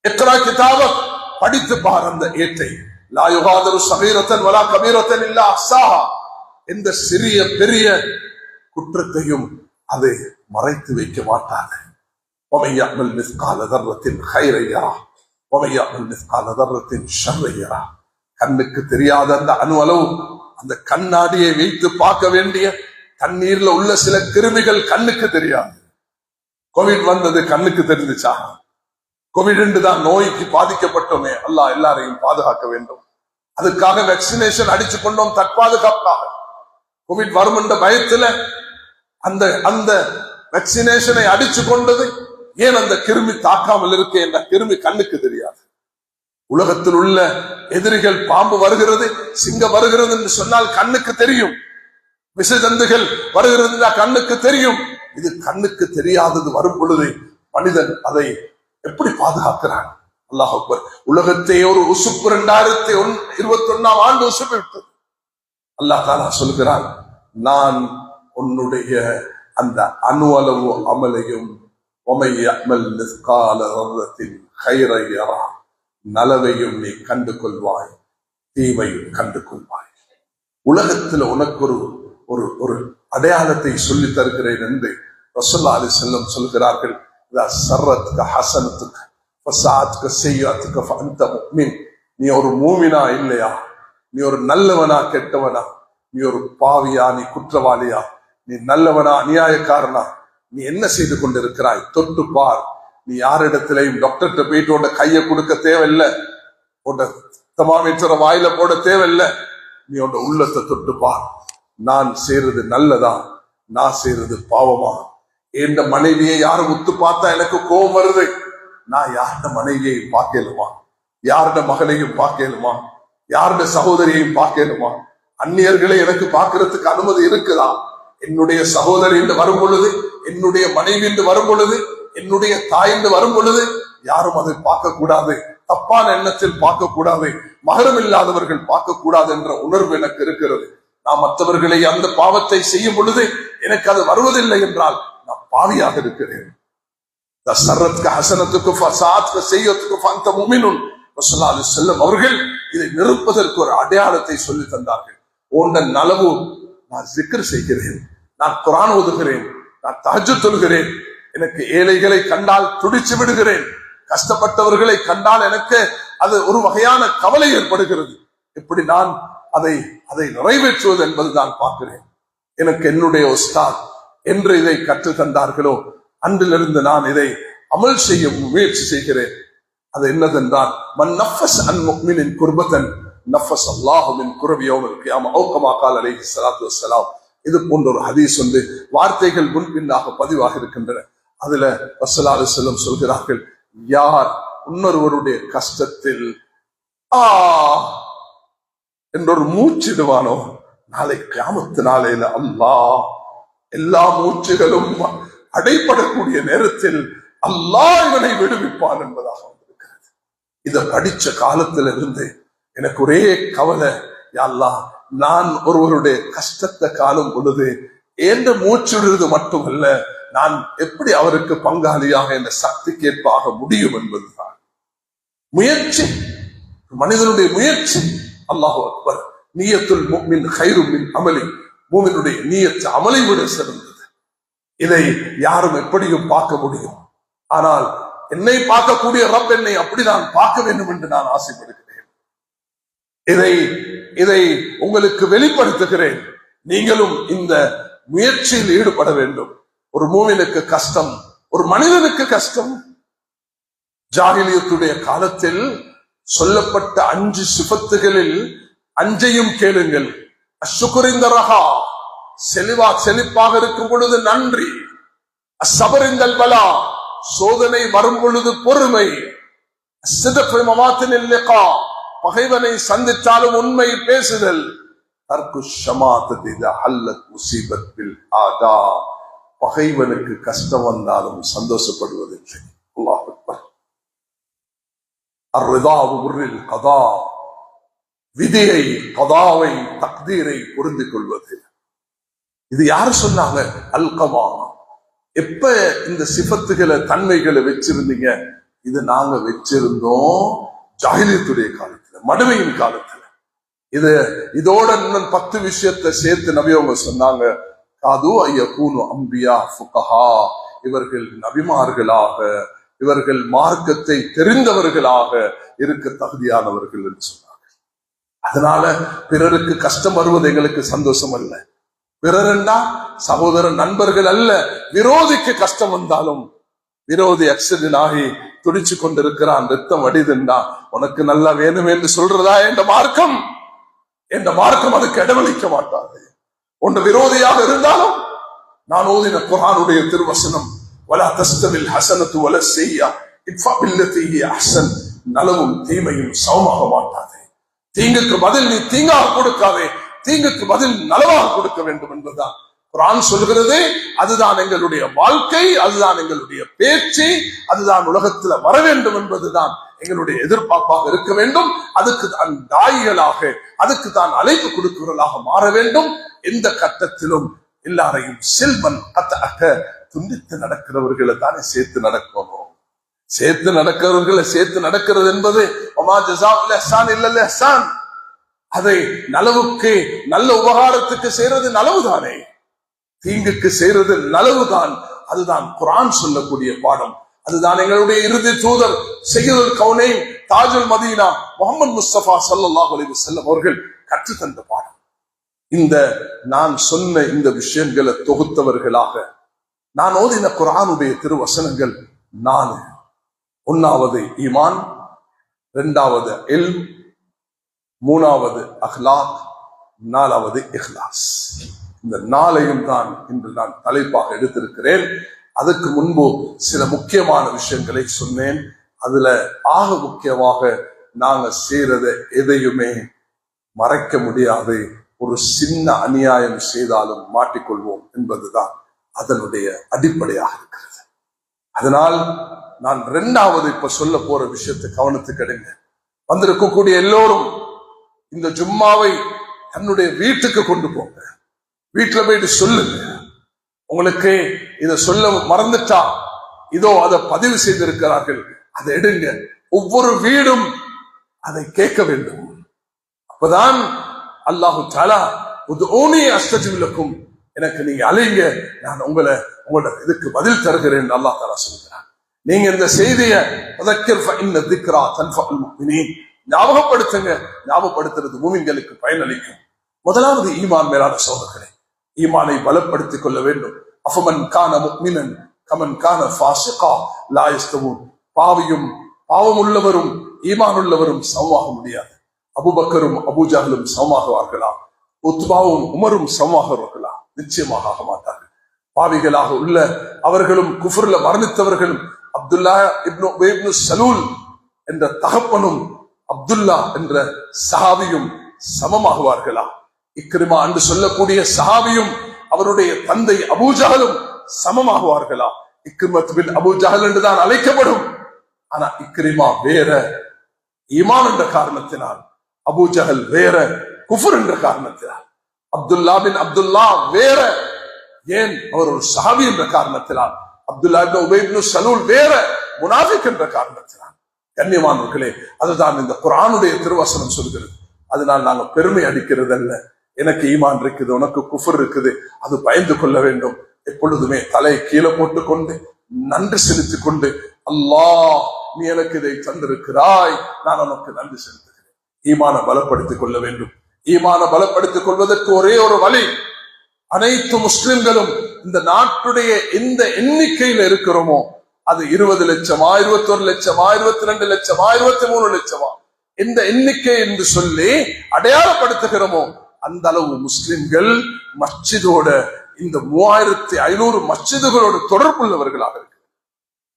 இக்ரா கிதாபக், படித்து பார் அந்த ஏட்டை. லா யுகாதிரு ஸகீரத்தன் வலா கபீரத்தன் இல்லா அஹ்ஸாஹா, எந்த சிறிய பெரிய குற்றத்தையும் அதை மறைத்து வைக்க மாட்டாது. وَمَن يَعْمَلْ مِثْقَالَ ذَرَّةٍ خَيْرًا يَرَهُ وَمَن يَعْمَلْ مِثْقَالَ ذَرَّةٍ شَرًّا يَرَهُ. கண்ணுக்கு தெரியாத அந்த அணு அளவு, அந்த கண்ணாடியை வைத்து பார்க்க வேண்டிய தண்ணீர்ல உள்ள சில கிருமிகள் கண்ணுக்கு தெரியாது. கோவிட் வந்தது கண்ணுக்கு தெரிஞ்சுச்சா? கோவிட் தான் நோய்க்கு பாதிக்கப்பட்டோமே. அல்லாஹ் எல்லாரையும் பாதுகாக்க வேண்டும். அதுக்காக வேக்சினேஷன் அடிச்சு கொண்டோம் தற்பாதுகாப்பாக. கோவிட் வரும் என்ற பயத்துல அந்த அந்த வேக்சினேஷனை அடிச்சு கொண்டது. ஏன் அந்த கிருமி தாக்காமல் இருக்கு என்ற கிருமி கண்ணுக்கு தெரியாது. உலகத்தில் உள்ள எதிரிகள், பாம்பு வருகிறது, சிங்கம் வருகிறது என்று சொன்னால் கண்ணுக்கு தெரியும். விஷஜந்துகள் வருகிறது கண்ணுக்கு தெரியும். இது கண்ணுக்கு தெரியாதது வரும் பொழுது மனிதன் அதை எப்படி பாதுகாக்கிறான்? அல்லாஹ் அக்பர். உலகத்தை ஒரு உசுப்பு 2021ஆம் ஆண்டு உசுப்பு விட்டது. அல்லாஹ் தஆலா சொல்கிறான், நான் உன்னுடைய அந்த அணு அளவு அமலையும் وَمَن يَعْمَلْ مِثْقَالَ ذَرَّةٍ خَيْرًا يَرَهُ, நலவையும் நீ கண்டு கொள்வாய், தீமையும் கண்டு கொள்வாய். உலகத்தில் உனக்கு ஒரு ஒரு அடையாளத்தை சொல்லி தருகிறேன் என்று ரசூலுல்லாஹி அலைஹி வஸல்லம் சொல்கிறார்கள். இதா சர்ரத்க ஹஸனத்துக ஃபஸாஅத்க ஸய்யிஅத்துக ஃபஅன்த முஃமின், நீ ஒரு மூமினா இல்லையா? நீ ஒரு நல்லவனா கெட்டவனா? நீ ஒரு பாவியா? நீ குற்றவாளியா? நீ நல்லவனா அநியாயக்காரனா? நீ என்ன செய்து கொண்டிருக்கிறாய்? தொட்டு பார். நீ யாரிடத்திலையும் டாக்டர்கிட்ட போயிட்டு உன்னை கையை கொடுக்க தேவையில்லை, உன்னை தமாமீட்டரை வாயில போட தேவையில்லை. நீ உன் உள்ளத்தை தொட்டு பார். நான் செய்யறது நல்லதா, நான் செய்யறது பாவமா? என் மனைவியை யாரும் உத்து பார்த்தா எனக்கு கோபம் வருது. நான் யாருட மனைவியை பார்க்கலுமா? யாருட மகனையும் பார்க்கலுமா? யாருட சகோதரியையும் பார்க்கலுமா? அந்நியர்களை எனக்கு பார்க்கறதுக்கு அனுமதி இருக்குதா? என்னுடைய சகோதரி என்று வரும் பொழுது, என்னுடைய மனைவி என்று வரும் பொழுது, என்னுடைய தாய் என்று வரும் பொழுது யாரும் அதை பார்க்க கூடாது, தப்பான எண்ணத்தில் பார்க்க கூடாது, மகரம் இல்லாதவர்கள் பார்க்க கூடாது என்ற உணர்வு எனக்கு இருக்கிறது. நான் மற்றவர்களை அந்த பாவத்தை செய்யும் பொழுது எனக்கு அது வருவதில்லை என்றால் நான் பாவியாக இருக்கிறேன். அவர்கள் இதை நிரூபிப்பதற்கு ஒரு அடையாளத்தை சொல்லி தந்தார்கள். உன்ன நலவு நான் zikr செய்கிறேன், நான் குர்ஆன் ஓதுகிறேன், நான் தஹஜ்ஜுத் தொழுகிறேன், எனக்கு ஏழைகளை கண்டால் துடிச்சு விடுகிறேன், கஷ்டப்பட்டவர்களை கண்டால் எனக்கு அது ஒரு வகையான கவலை ஏற்படுகிறது. இப்படி நான் அதை நிறைவேற்றுவது என்பது நான் பார்க்கிறேன். எனக்கு என்னுடைய உஸ்தாத் என்று இதை கற்று தந்தார்களோ அன்றிலிருந்து நான் இதை அமல் செய்ய முயற்சி செய்கிறேன். அது என்னதென்றால் மன் நஃபஸ் அன் முஃமினின் குர்பத்தன் நஃபஸ் அல்லாஹு மின் குர்பி யௌமில் கியாமஹ் அவு கமா கால அலைஹி ஸலாத்து வஸ்ஸலாம். இது போன்ற ஒரு ஹதீஸ் வந்து வார்த்தைகள் முன்பின்னாக பதிவாக இருக்கின்றன. அதுல ஸல்லல்லாஹு அலைஹி வஸல்லம் சொல்கிறார்கள், யார் இன்னொருவருடைய கஷ்டத்தில் என்றொரு மூச்சிடுவானோ நாளை கியாமத்து நாளையில அல்லாஹ் எல்லா மூச்சுகளும் அடைபடக்கூடிய நேரத்தில் அல்லாஹ் இவனை விடுவிப்பான் என்பதாக வந்திருக்கிறது. இதை படிச்ச காலத்திலிருந்து எனக்கு ஒரே கவலை, யா அல்லாஹ் நான் ஒருவருடைய கஷ்டத்தை காணும் பொழுது என்ற மூச்சுடுறது மட்டுமல்ல, நான் எப்படி அவருக்கு பங்காளியாக என்ற சக்திக்கேற்பாக முடியும் என்பதுதான் முயற்சி, மனிதனுடைய முயற்சி. அல்லாஹு அக்பர். நியத்துல் முஃமின் கைரும் மின் அமலி. மூமினுடைய நியத் அமலை விட சிறந்தது. இதை யாரும் எப்படியும் பார்க்க முடியும். ஆனால் என்னை பார்க்கக்கூடிய ரப் என்னை அப்படி நான் பார்க்க வேண்டும் என்று நான் ஆசைப்படுகிறேன். இதை உங்களுக்கு வெளிப்படுத்துகிறேன். நீங்களும் இந்த முயற்சியில் ஈடுபட வேண்டும். ஒரு மூமினுக்கு கஷ்டம், ஒரு மனிதனுக்கு கஷ்டம். ஜாஹிலியத்துடைய காலத்தில் சொல்லப்பட்ட 5 சிஃபத்துகளில் 5ஐயும் கேளுங்கள். அஷ்ஷுக்ரிந்தரஹா, செழிப்பாக இருக்கும் பொழுது நன்றி. அஸ்ஸபரிந்தல் பலா, சோதனை வரும் பொழுது பொறுமை. அஸ்ஸித்கு மவாத்தினில் லிகா, பகைவனை சந்தித்தாலும் உண்மை பேசுதல். தர்கு ஷமாததி இதா ஹல்லத் முஸீபத் பில் ஆதா, பகைவனுக்கு கஷ்டம் வந்தாலும் சந்தோஷப்படுவதில்லை. அல்லாஹ் அக்பர். அர்ரிதாவு பிர்ரில் கதா, விதியை, கதாவை, தக்தீரை பொருந்திக் கொள்வது. இது யாரு சொன்னாங்க? அல்கமா. எப்ப இந்த சிஃபத்துகளை தன்மைகளை வச்சிருந்தீங்க? இது நாங்க வச்சிருந்தோம் ஜாஹிலியத்துடைய காலத்துல, மடுமையின் காலத்துல. இதோட இன்னும் 10 விஷயத்தை சேர்த்து நபி அவங்க சொன்னாங்க. காது ஐயகூனு அம்பியா ஃபுகஹா, இவர்கள் நபிமார்களாக, இவர்கள் மார்க்கத்தை தெரிந்தவர்களாக இருக்க தகுதியானவர்கள் என்று சொன்னார்கள். அதனால பிறருக்கு கஷ்டம் வருவது எங்களுக்கு சந்தோஷம் அல்ல. பிறரெண்டா சகோதர நண்பர்கள் அல்ல. விரோதிக்கு கஷ்டம் வந்தாலும், விரோதி ஆக்சிடென்ட் ஆகி துடிச்சு கொண்டிருக்கிறான், ரத்தம் வடிதுண்டா, உனக்கு நல்லா வேணும் என்று சொல்றதா என்ற மார்க்கம்? அதுக்கு இடமளிக்க மாட்டாது. ஒன்று விரோதியாக இருந்தாலும், நான் ஓதின குர்ஆனுடைய திருவசனம், வலா தஸ்தவில் ஹஸனத்து வல ஸய்யா இத்ஃபா பில்லதி ஹிய அஹ்ஸன், நலவும் தீமையும் சமமாக மாட்டாது. தீங்குக்கு பதில் நீ தீங்காக கொடுக்காதே, தீங்குக்கு பதில் நலவாக கொடுக்க வேண்டும் என்பதுதான் குர்ஆன் சொல்கிறது. அதுதான் எங்களுடைய வாழ்க்கை, அதுதான் எங்களுடைய பேச்சு, அதுதான் உலகத்துல வர வேண்டும் என்பதுதான் எங்களுடைய எதிர்பார்ப்பாக இருக்க வேண்டும். அதுக்கு தான் தாயிகளாக, அதுக்கு தான் அழைப்பு கொடுக்கிறவர்களாக மாற வேண்டும். எந்த கட்டத்திலும் எல்லாரையும் செல்வன் கத்தக்க துண்டித்து நடக்கிறவர்களை தானே சேர்த்து நடக்கணும். சேர்த்து நடக்கிறவர்களை சேர்த்து நடக்கிறது என்பது அதை நலவுக்கு, நல்ல உபகாரத்துக்கு செய்யறது நலவுதானே, தீங்குக்கு செய்யறது நலவுதான். அதுதான் குர்ஆன் சொல்லக்கூடிய பாடம். அதுதான் எங்களுடைய இறுதி தூதர் சய்யிதுல் கௌனைன் தாஜுல் மதீனா முஹம்மது முஸ்தபா ஸல்லல்லாஹு அலைஹி வஸல்லம் அவர்கள் கற்றுத்தந்த பாடம். இந்த நான் சொன்ன இந்த விஷயங்களை தொகுத்தவர்களாக நான் ஓதின குர்ஆனுடைய திருவசனங்கள் 4. 1வது ஈமான், 2வது இல்ம், 3வது அஹ்லாக், 4வது இஹ்லாஸ். இந்த 4ஐயும் தான் இன்று நான் தலைப்பாக எடுத்திருக்கிறேன். அதுக்கு முன்பு சில முக்கியமான விஷயங்களை சொன்னேன். அதுல ஆக முக்கியமாக நாங்க செய்யறத எதையுமே மறைக்க முடியாது. ஒரு சின்ன அநியாயம் செய்தாலும் மாட்டிக்கொள்வோம் என்பதுதான் அதனுடைய அடிப்படையாக இருக்கிறது. அதனால் நான் 2வது இப்ப சொல்ல போற விஷயத்தை கவனத்துக்கு எடுங்க. வந்திருக்கக்கூடிய எல்லோரும் இந்த ஜும்மாவை தன்னுடைய வீட்டுக்கு கொண்டு போங்க. வீட்டுல போயிட்டு சொல்லுங்க. உங்களுக்கு இதை சொல்ல மறந்துட்டா இதோ அதை பதிவு செய்திருக்கிறார்கள், அதை எடுங்க. ஒவ்வொரு வீடும் அதை கேட்க வேண்டும். அப்பதான் அல்லாஹு தஆலா உதுஊனி அஸ்தஜிப் லக்கும், எனக்கு நீங்க அழைங்க, நான் உங்களோட இதுக்கு பதில் தருகிறேன் அல்லாஹ் தஆலா சொல்கிறார். நீங்க இந்த செய்தியை ஃபதக்கிர் ஃபஇன்ன திக்ரா தன்ஃபஉல் முஃமினீன், ஞாபகப்படுத்துங்க. ஞாபகப்படுத்துறது மூமின்களுக்கு பயனளிக்கும். முதலாவது ஈமான். மேலான சகோதரர்களே, ஈமானை பலப்படுத்திக் கொள்ள வேண்டும். அஃபமன் கான முஃமினன் கமன் கான ஃபாஸிகா லா யஸ்தவூன். பாவம் உள்ளவரும் ஈமான் உள்ளவரும் சமமாக முடியாது. அபூபக்கரும் அபூஜஹலும் சமமாகுவார்களா? உத்பாவும் உமரும் சமமாகுவார்களா? நிச்சயமாக ஆக மாட்டார்கள். பாவிகளாக உள்ள அவர்களும் குஃப்ர்ல மரணித்தவர்களும் அப்துல்லா இப்னு சலூல் என்ற தகப்பனும் அப்துல்லா என்ற சஹாபியும் சமமாகுவார்களா? இக்ரிமா என்று சொல்லக்கூடிய சஹாபியும் அவருடைய தந்தை அபூஜஹலும் சமமாகுவார்களா? இக்ரிமத் பின் அபூஜஹல் என்றுதான் அழைக்கப்படும். ஆனா இக்ரிமா வேற ஈமான் என்ற காரணத்தினால், அபூஜஹல் வேற குஃப்ர் என்ற காரணத்தினால், அப்துல்லா பின் அப்துல்லா வேற, ஏன் அவர் ஒரு சஹாபி என்ற காரணத்தினால், அப்துல்லா இப்னு உபை இப்னு சலூல் வேற முனாஃபிக் என்ற காரணத்தினால். கண்ணியமானவர்களே, அதுதான் இந்த குர்ஆனுடைய திருவசனம் சொல்கிறது. அதனால் நாங்க பெருமை அடிக்கிறது அல்ல. எனக்கு ஈமான் இருக்குது, உனக்கு குஃப்ர் இருக்குது, அது பயந்து கொள்ள வேண்டும். எப்பொழுதுமே தலை கீழே போட்டுக்கொண்டு நன்றி செலுத்திக் கொண்டு, அல்லாஹ் நீ எனக்கு இதை தந்திருக்கிறாய், நான் உனக்கு நன்றி செலுத்துகிறேன். ஈமான பலப்படுத்திக் கொள்ள வேண்டும். ஈமான பலப்படுத்திக் கொள்வதற்கு ஒரே ஒரு வழி, அனைத்து முஸ்லிம்களும் இந்த நாட்டுடைய எந்த எண்ணிக்கையில் இருக்கிறோமோ, அது 20 லட்சமா, 21 லட்சமா, 22 லட்சமா, 23 லட்சமா, எந்த எண்ணிக்கை என்று சொல்லி அடையாளப்படுத்துகிறோமோ அந்த அளவு முஸ்லிம்கள் மஸ்ஜிதோட, இந்த 3500 மஸ்ஜிதுகளோடு தொடர்புள்ளவர்களாக இருக்கு.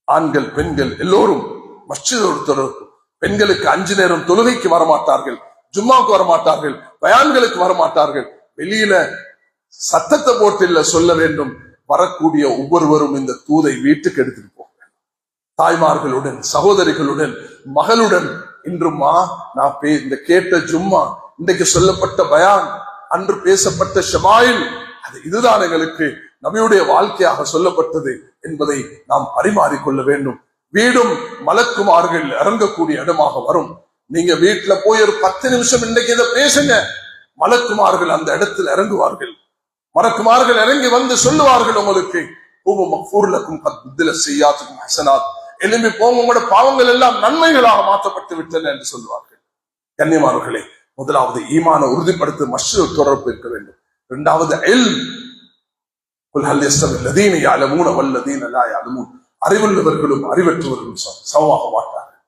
ஆண்கள் பெண்கள் எல்லோரும் மஸ்ஜிதோடு தொடர்பு. பெண்களுக்கு 5 நேரம் தொழுகைக்கு வரமாட்டார்கள், ஜும்மாவுக்கு வரமாட்டார்கள், பயான்களுக்கு வரமாட்டார்கள். வெளியில சத்தத்தை போட்டு இல்ல சொல்ல வேண்டும். வரக்கூடிய ஒவ்வொருவரும் இந்த தூதை வீட்டுக்கு எடுத்துட்டு போக வேண்டும். தாய்மார்களுடன், சகோதரிகளுடன், மகளுடன். இன்றுமா நான் இந்த கேட்ட ஜும்மா, இன்றைக்கு சொல்லப்பட்ட பயான், அன்று பேசப்பட்ட ஷமாயில், அது இதுதான் எங்களுக்கு நபியுடைய வாழ்க்கையாக சொல்லப்பட்டது என்பதை நாம் பரிமாறிக்கொள்ள வேண்டும். வீடும் மலக்குமார்கள் இறங்கக்கூடிய இடமாக வரும். நீங்க வீட்டுல போய் ஒரு 10 நிமிஷம் இன்றைக்கு இதை பேசுங்க, மலக்குமார்கள் அந்த இடத்தில் இறங்குவார்கள். மலக்குமார்கள் இறங்கி வந்து சொல்லுவார்கள், உங்களுக்கு எழும்பி போங்க, உங்களோட பாவங்கள் எல்லாம் நன்மைகளாக மாற்றப்பட்டு விட்டன என்று சொல்லுவார்கள். கண்ணியமானவர்களே, முதலாவது ஈமான உறுதிப்படுத்த மஸ்ஜித் தொடர்பு இருக்க வேண்டும். 2வது அறிவுள்ளவர்களும் அறிவற்றவர்களும் சமமாக மாட்டார்கள்.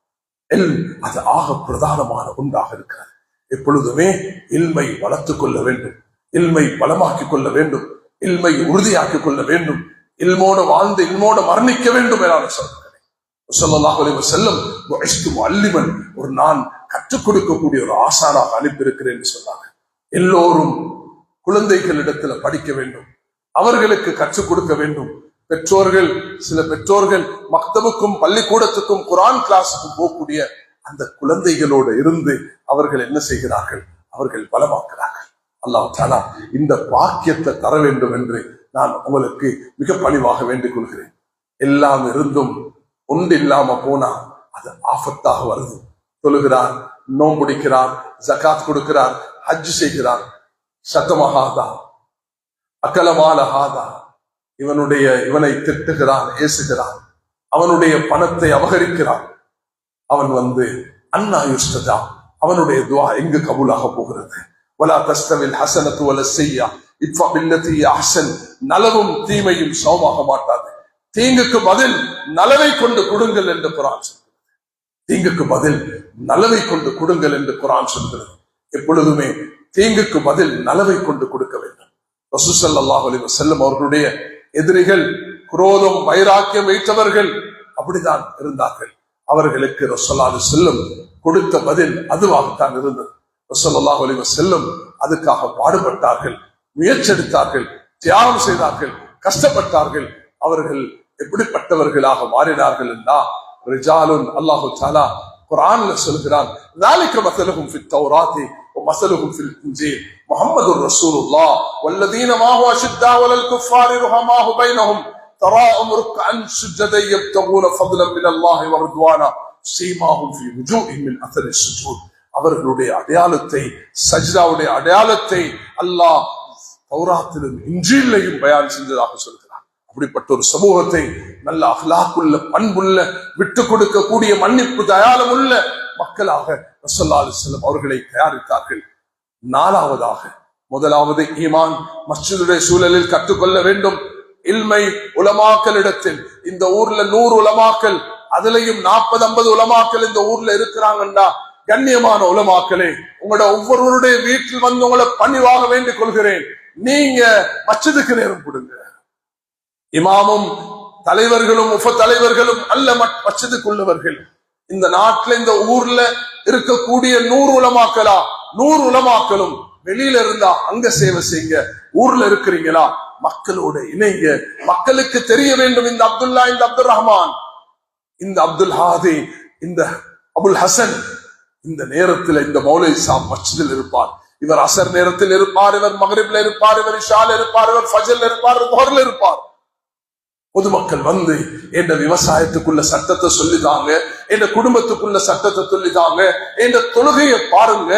அது ஆக பிரதானமான ஒன்றாக இருக்கிறது. எப்பொழுதுமே இல்மை வளர்த்துக் கொள்ள வேண்டும், இல்மை பலமாக்கிக் கொள்ள வேண்டும், இல்மை உறுதியாக்கிக் கொள்ள வேண்டும், இல்மோட வாழ்ந்து இல்மோட மரணிக்க வேண்டும் என சொல்கிறேன். ஸல்லல்லாஹு அலைஹி வஸல்லம் முஅல்லிமன், ஒரு நான் கற்றுக் கொடுக்கக்கூடிய ஒரு ஆசானாக அனுப்பியிருக்கிறேன் என்று சொன்னாங்க. எல்லோரும் குழந்தைகளிடத்துல படிக்க வேண்டும், அவர்களுக்கு கற்றுக் கொடுக்க வேண்டும். பெற்றோர்கள், சில பெற்றோர்கள் மக்தபுக்கும் பள்ளிக்கூடத்துக்கும் குர்ஆன் கிளாஸுக்கும் போகக்கூடிய அந்த குழந்தைகளோடு இருந்து அவர்கள் என்ன செய்கிறார்கள்? அவர்கள் பலமாக்குறார்கள். அல்லாஹ் தஆலா இந்த பாக்கியத்தை தர வேண்டும் என்று நான் உங்களுக்கு மிக பணிவாக வேண்டிக் கொள்கிறேன். எல்லாம் இருந்தும் ஒன்று இல்லாம போனா அது ஆபத்தாக வருது. தொழுகிறார், நோம்புடிக்கிறார், ஜகாத் கொடுக்கிறார், ஹஜ் செய்கிறார், சத்தமஹாதா அகலமாலஹாதா, இவனை திட்டுகிறான், ஏசுகிறான், அவனுடைய பணத்தை அபகரிக்கிறான். அவன் அன்னா யுஸ்தஜா, அவனுடைய துஆ எங்கு கபூலாக போகிறது? வலா தஸ்தவில் ஹஸனத்து வல ஸய்யா இத்ஃபா பில்லதி அஹ்ஸன், நலவும் தீமையும் சமமாக மாட்டாது. தீங்குக்கு பதில் நலவை கொண்டு கொடுங்கள் என்று குர்ஆன் சொல்கிறது. தீங்குக்கு பதில் நலவை கொண்டு கொடுங்கள் என்று குர்ஆன் சொல்கிறது. எப்பொழுதுமே தீங்குக்கு பதில் நலவை கொண்டு கொடுக்க வேண்டும். ரசூல் ஸல்லல்லாஹு அலைஹி வஸல்லம் அவர்களுடைய எதிரிகள், குரோதம் வைராக்கியம் வைத்தவர்கள் அப்படித்தான் இருந்தார்கள். அவர்களுக்கு ரசூல் ஸல்லல்லாஹு அலைஹி வஸல்லம் கொடுத்த பதில் அதுவாகத்தான் இருந்தது. ரசூல் ஸல்லல்லாஹு அலைஹி வஸல்லம் அதுக்காக பாடுபட்டார்கள், முயற்சித்தார்கள், தியாகம் செய்தார்கள், கஷ்டப்பட்டார்கள். அவர்கள் எப்படிப்பட்டவர்களாக மாறினார்கள் என்றா, ரிஜாலுன், அல்லாஹு தஆலா குர்ஆன்ல சொல்கிறான், ذلك مثلهم في التوراة ومثلهم في الإنجيل محمد رسول الله والذين معه أشداء على الكفار رحماء بينهم تراهم ركعا سجدا يبتغون فضلا من الله ورضوانا سيماهم في وجوههم من أثر السجود. அவர்களுடைய அடையாளத்தை, சஜ்தாவுடைய அடையாளத்தை அல்லாஹ் தௌராத்திலும் இன்ஜீலையும் பயான் செஞ்சதாக சொல்கிறார். அப்படிப்பட்ட ஒரு சமூகத்தை நல்ல அஹ்லாக்குள்ள, பண்புள்ள, விட்டு கொடுக்கக்கூடிய, மன்னிப்பு தயாளம் உள்ள மக்களாக ரசூலுல்லாஹி அலைஹி வஸல்லம் அவர்களை தயாரித்தார்கள். நாலாவதாக, முதலாவது ஈமான் மஸ்ஜிதுடைய சூழலில் கற்றுக்கொள்ள வேண்டும். இல்மை உலமாக்களிடத்தில், இந்த ஊர்ல 100 உலமாக்கள், அதுலயும் 40-50 உலமாக்கள் இந்த ஊர்ல இருக்கிறாங்கன்னா, கண்ணியமான உலமாக்களே, உங்களோட ஒவ்வொருவருடைய வீட்டில் வந்து உங்களை பணிவாக வேண்டிக் கொள்கிறேன், நீங்க மஸ்ஜிதுக்கு நேரம் கொடுங்க. இமாமும் தலைவர்களும் உப தலைவர்களும் அல்ல மஸ்ஜிதுக்குள்ளவர்கள். இந்த நாட்டில், இந்த ஊர்ல இருக்கக்கூடிய 100 உலமாக்களா, 100 உலமாக்களும் வெளியில இருந்தா அங்க சேவை செய்யுங்க. ஊர்ல இருக்கிறீங்களா, மக்களோட இணைங்க. மக்களுக்கு தெரிய வேண்டும், இந்த அப்துல்லா, இந்த அப்துல் ரஹ்மான், இந்த அப்துல் ஹாதி, இந்த அபுல் ஹசன் இந்த நேரத்தில் இந்த மௌலவி சாப் மஸ்ஜிதில் இருப்பார், இவர் அசர் நேரத்தில் இருப்பார், இவர் மக்ரிப்ல இருப்பார், இவர் இஷால இருப்பார், இவர் ஃபஜ்ர்ல இருப்பார், துஹர்ல இருப்பார். பொதுமக்கள் வந்து என்ற விவசாயத்துக்குள்ள சட்டத்தை சொல்லிதாங்க, என்ற குடும்பத்துக்குள்ள சட்டத்தை சொல்லிதாங்க, என்ற தொழுகையை பாருங்க,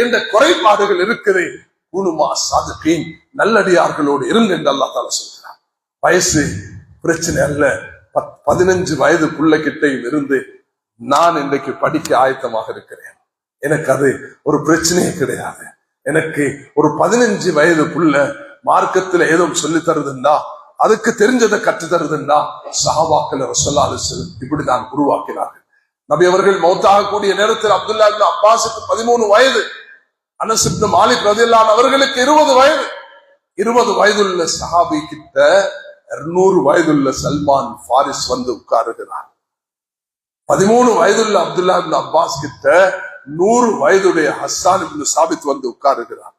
என்ற குறைபாடுகள் இருக்குது, குனுமா சாதிகீன், நல்லடியார்களோடு இருங்க என்று அல்லாஹ் தஆலா சொல்கிறார். வயசு பிரச்சனை அல்ல. 15 வயது புள்ள கிட்டையும் இருந்து நான் இன்றைக்கு படிக்க ஆயத்தமாக இருக்கிறேன், எனக்கு அது ஒரு பிரச்சனையே கிடையாது. எனக்கு ஒரு 15 வயது புள்ள மார்க்கத்துல ஏதோ சொல்லி தருதுன்னா, அதுக்கு தெரிஞ்சதை கற்று தருதுன்னா, சஹாபாக்கள் ரசூலுல்லாஹி அலைஹி வஸல்லம் இப்படிதான் உருவாக்கினார்கள். நபி அவர்கள் மௌத்தாகக்கூடிய நேரத்தில் அப்துல்லா இப்னு அப்பாஸுக்கு 13 வயது, அனஸ் இப்னு மாலிக் ரலியல்லாஹு அன்ஹு அவர்களுக்கு 20 வயது. 20 வயதுள்ள சஹாபி கிட்ட 200 வயதுள்ள சல்மான் ஃபாரிஸ் வந்து உட்காருகிறார். 13 வயதுள்ள அப்துல்லா இப்னு அப்பாஸ் கிட்ட 100 வயதுடைய ஹஸ்ஸான் இப்னு சாபித் வந்து உட்காருகிறார்.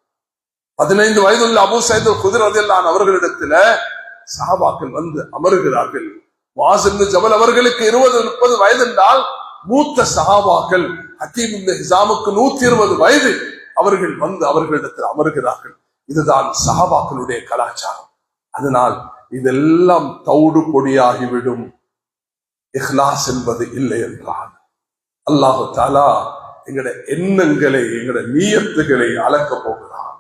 15 வயதுள்ள அபூ சயீத் அல்-குத்ரி ரலியல்லாஹு அன்ஹு அவர்களிடத்துல சஹாபாக்கள் வந்து அமருகிறார்கள். முஆஸ் இப்னு ஜபல் அவர்களுக்கு 20-30 வயது என்றால், மூத்த சஹாபாக்கள் ஹக்கீம் இப்னு ஹிஸாமுக்கு 120 வயது. அவர்கள் வந்து அவர்களிடத்தில் அமருகிறார்கள். இதுதான் சஹாபாக்களுடைய கலாச்சாரம். அதனால் இதெல்லாம் தௌடு பொடியாகிவிடும், இஹ்லாஸ் என்பது இல்லை என்றால் அல்லாஹ் தஆலா எங்களுடைய எண்ணங்களை, எங்களுடைய நியத்துகளை அளக்க போகிறான்.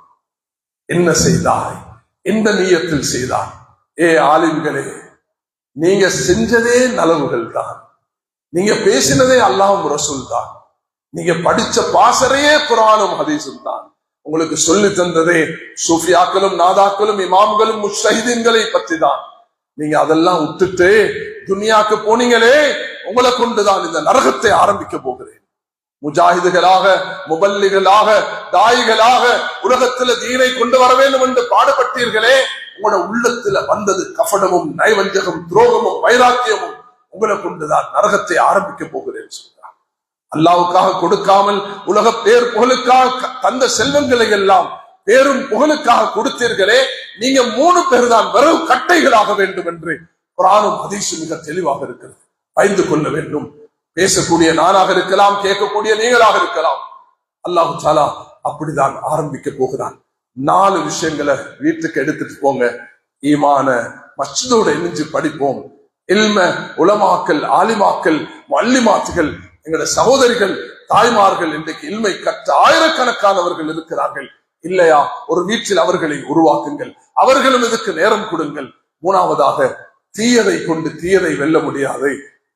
என்ன செய்தாய், எந்த நியத்தில் செய்தாய்? ஏ ஆலிம்களே, நீங்க செஞ்சதே நலவுகள் தான், நீங்க பேசினதே அல்லாஹ்வும் ரசூல் தான், நீங்க படிச்ச பாசறையே குர்ஆனும் ஹதீஸும் தான், உங்களுக்கு சொல்லி தந்ததே சூஃபியாக்களும் நாதாக்களும் இமாம்களும் முஜ்தஹிதீன்களை பற்றி தான். நீங்க அதெல்லாம் விட்டுட்டு துனியாக்கு போனீங்களே, உங்களை கொண்டுதான் இந்த நரகத்தை ஆரம்பிக்க போகிறேன். முஜாஹிதுகளாக, முபல்லிகளாக, தாயிகளாக உலகத்துல தீனை கொண்டு வர வேண்டும் என்று பாடுபட்டீர்களே, உங்களோட உள்ளத்துல வந்தது கஃபடமும் நைவஞ்சகமும் துரோகமும் வைராக்கியமும், உங்களை கொண்டுதான் நரகத்தை ஆரம்பிக்க போகிறேன் சொல்றார். அல்லாஹ்வுக்காக கொடுக்காமல் உலக பேர் புகழுக்காக தந்த செல்வங்களை எல்லாம் பேரும் புகழுக்காக கொடுத்தீர்களே, நீங்க 3 பேர் தான் வெறும் கட்டைகளாக வேண்டும் என்று குர்ஆனும் ஹதீஸும் மிக தெளிவாக இருக்கிறது. பயந்து கொள்ள வேண்டும். பேசக்கூடிய நானாக இருக்கலாம், கேட்கக்கூடிய நீங்களாக இருக்கலாம். அல்லாஹ் தஆலா அப்படிதான் ஆரம்பிக்க போகிறான். 4 விஷயங்களை வீட்டுக்கு எடுத்துட்டு போங்க. ஈமான மஸ்ஜிதோட இணைஞ்சு படிப்போம். இல்ம, உலமாக்கள், ஆலிமாக்கள், முஅல்லிமாத்துகள், எங்களுடைய சகோதரிகள், தாய்மார்கள் இன்றைக்கு இல்மை கற்ற ஆயிரக்கணக்கானவர்கள் இருக்கிறார்கள். இல்லையா, ஒரு வீட்டில் அவர்களை உருவாக்குங்கள், அவர்களும் இதுக்கு நேரம் கொடுங்கள். 3ஆவதாக, தீயதை கொண்டு தீயதை வெல்ல முடியாது.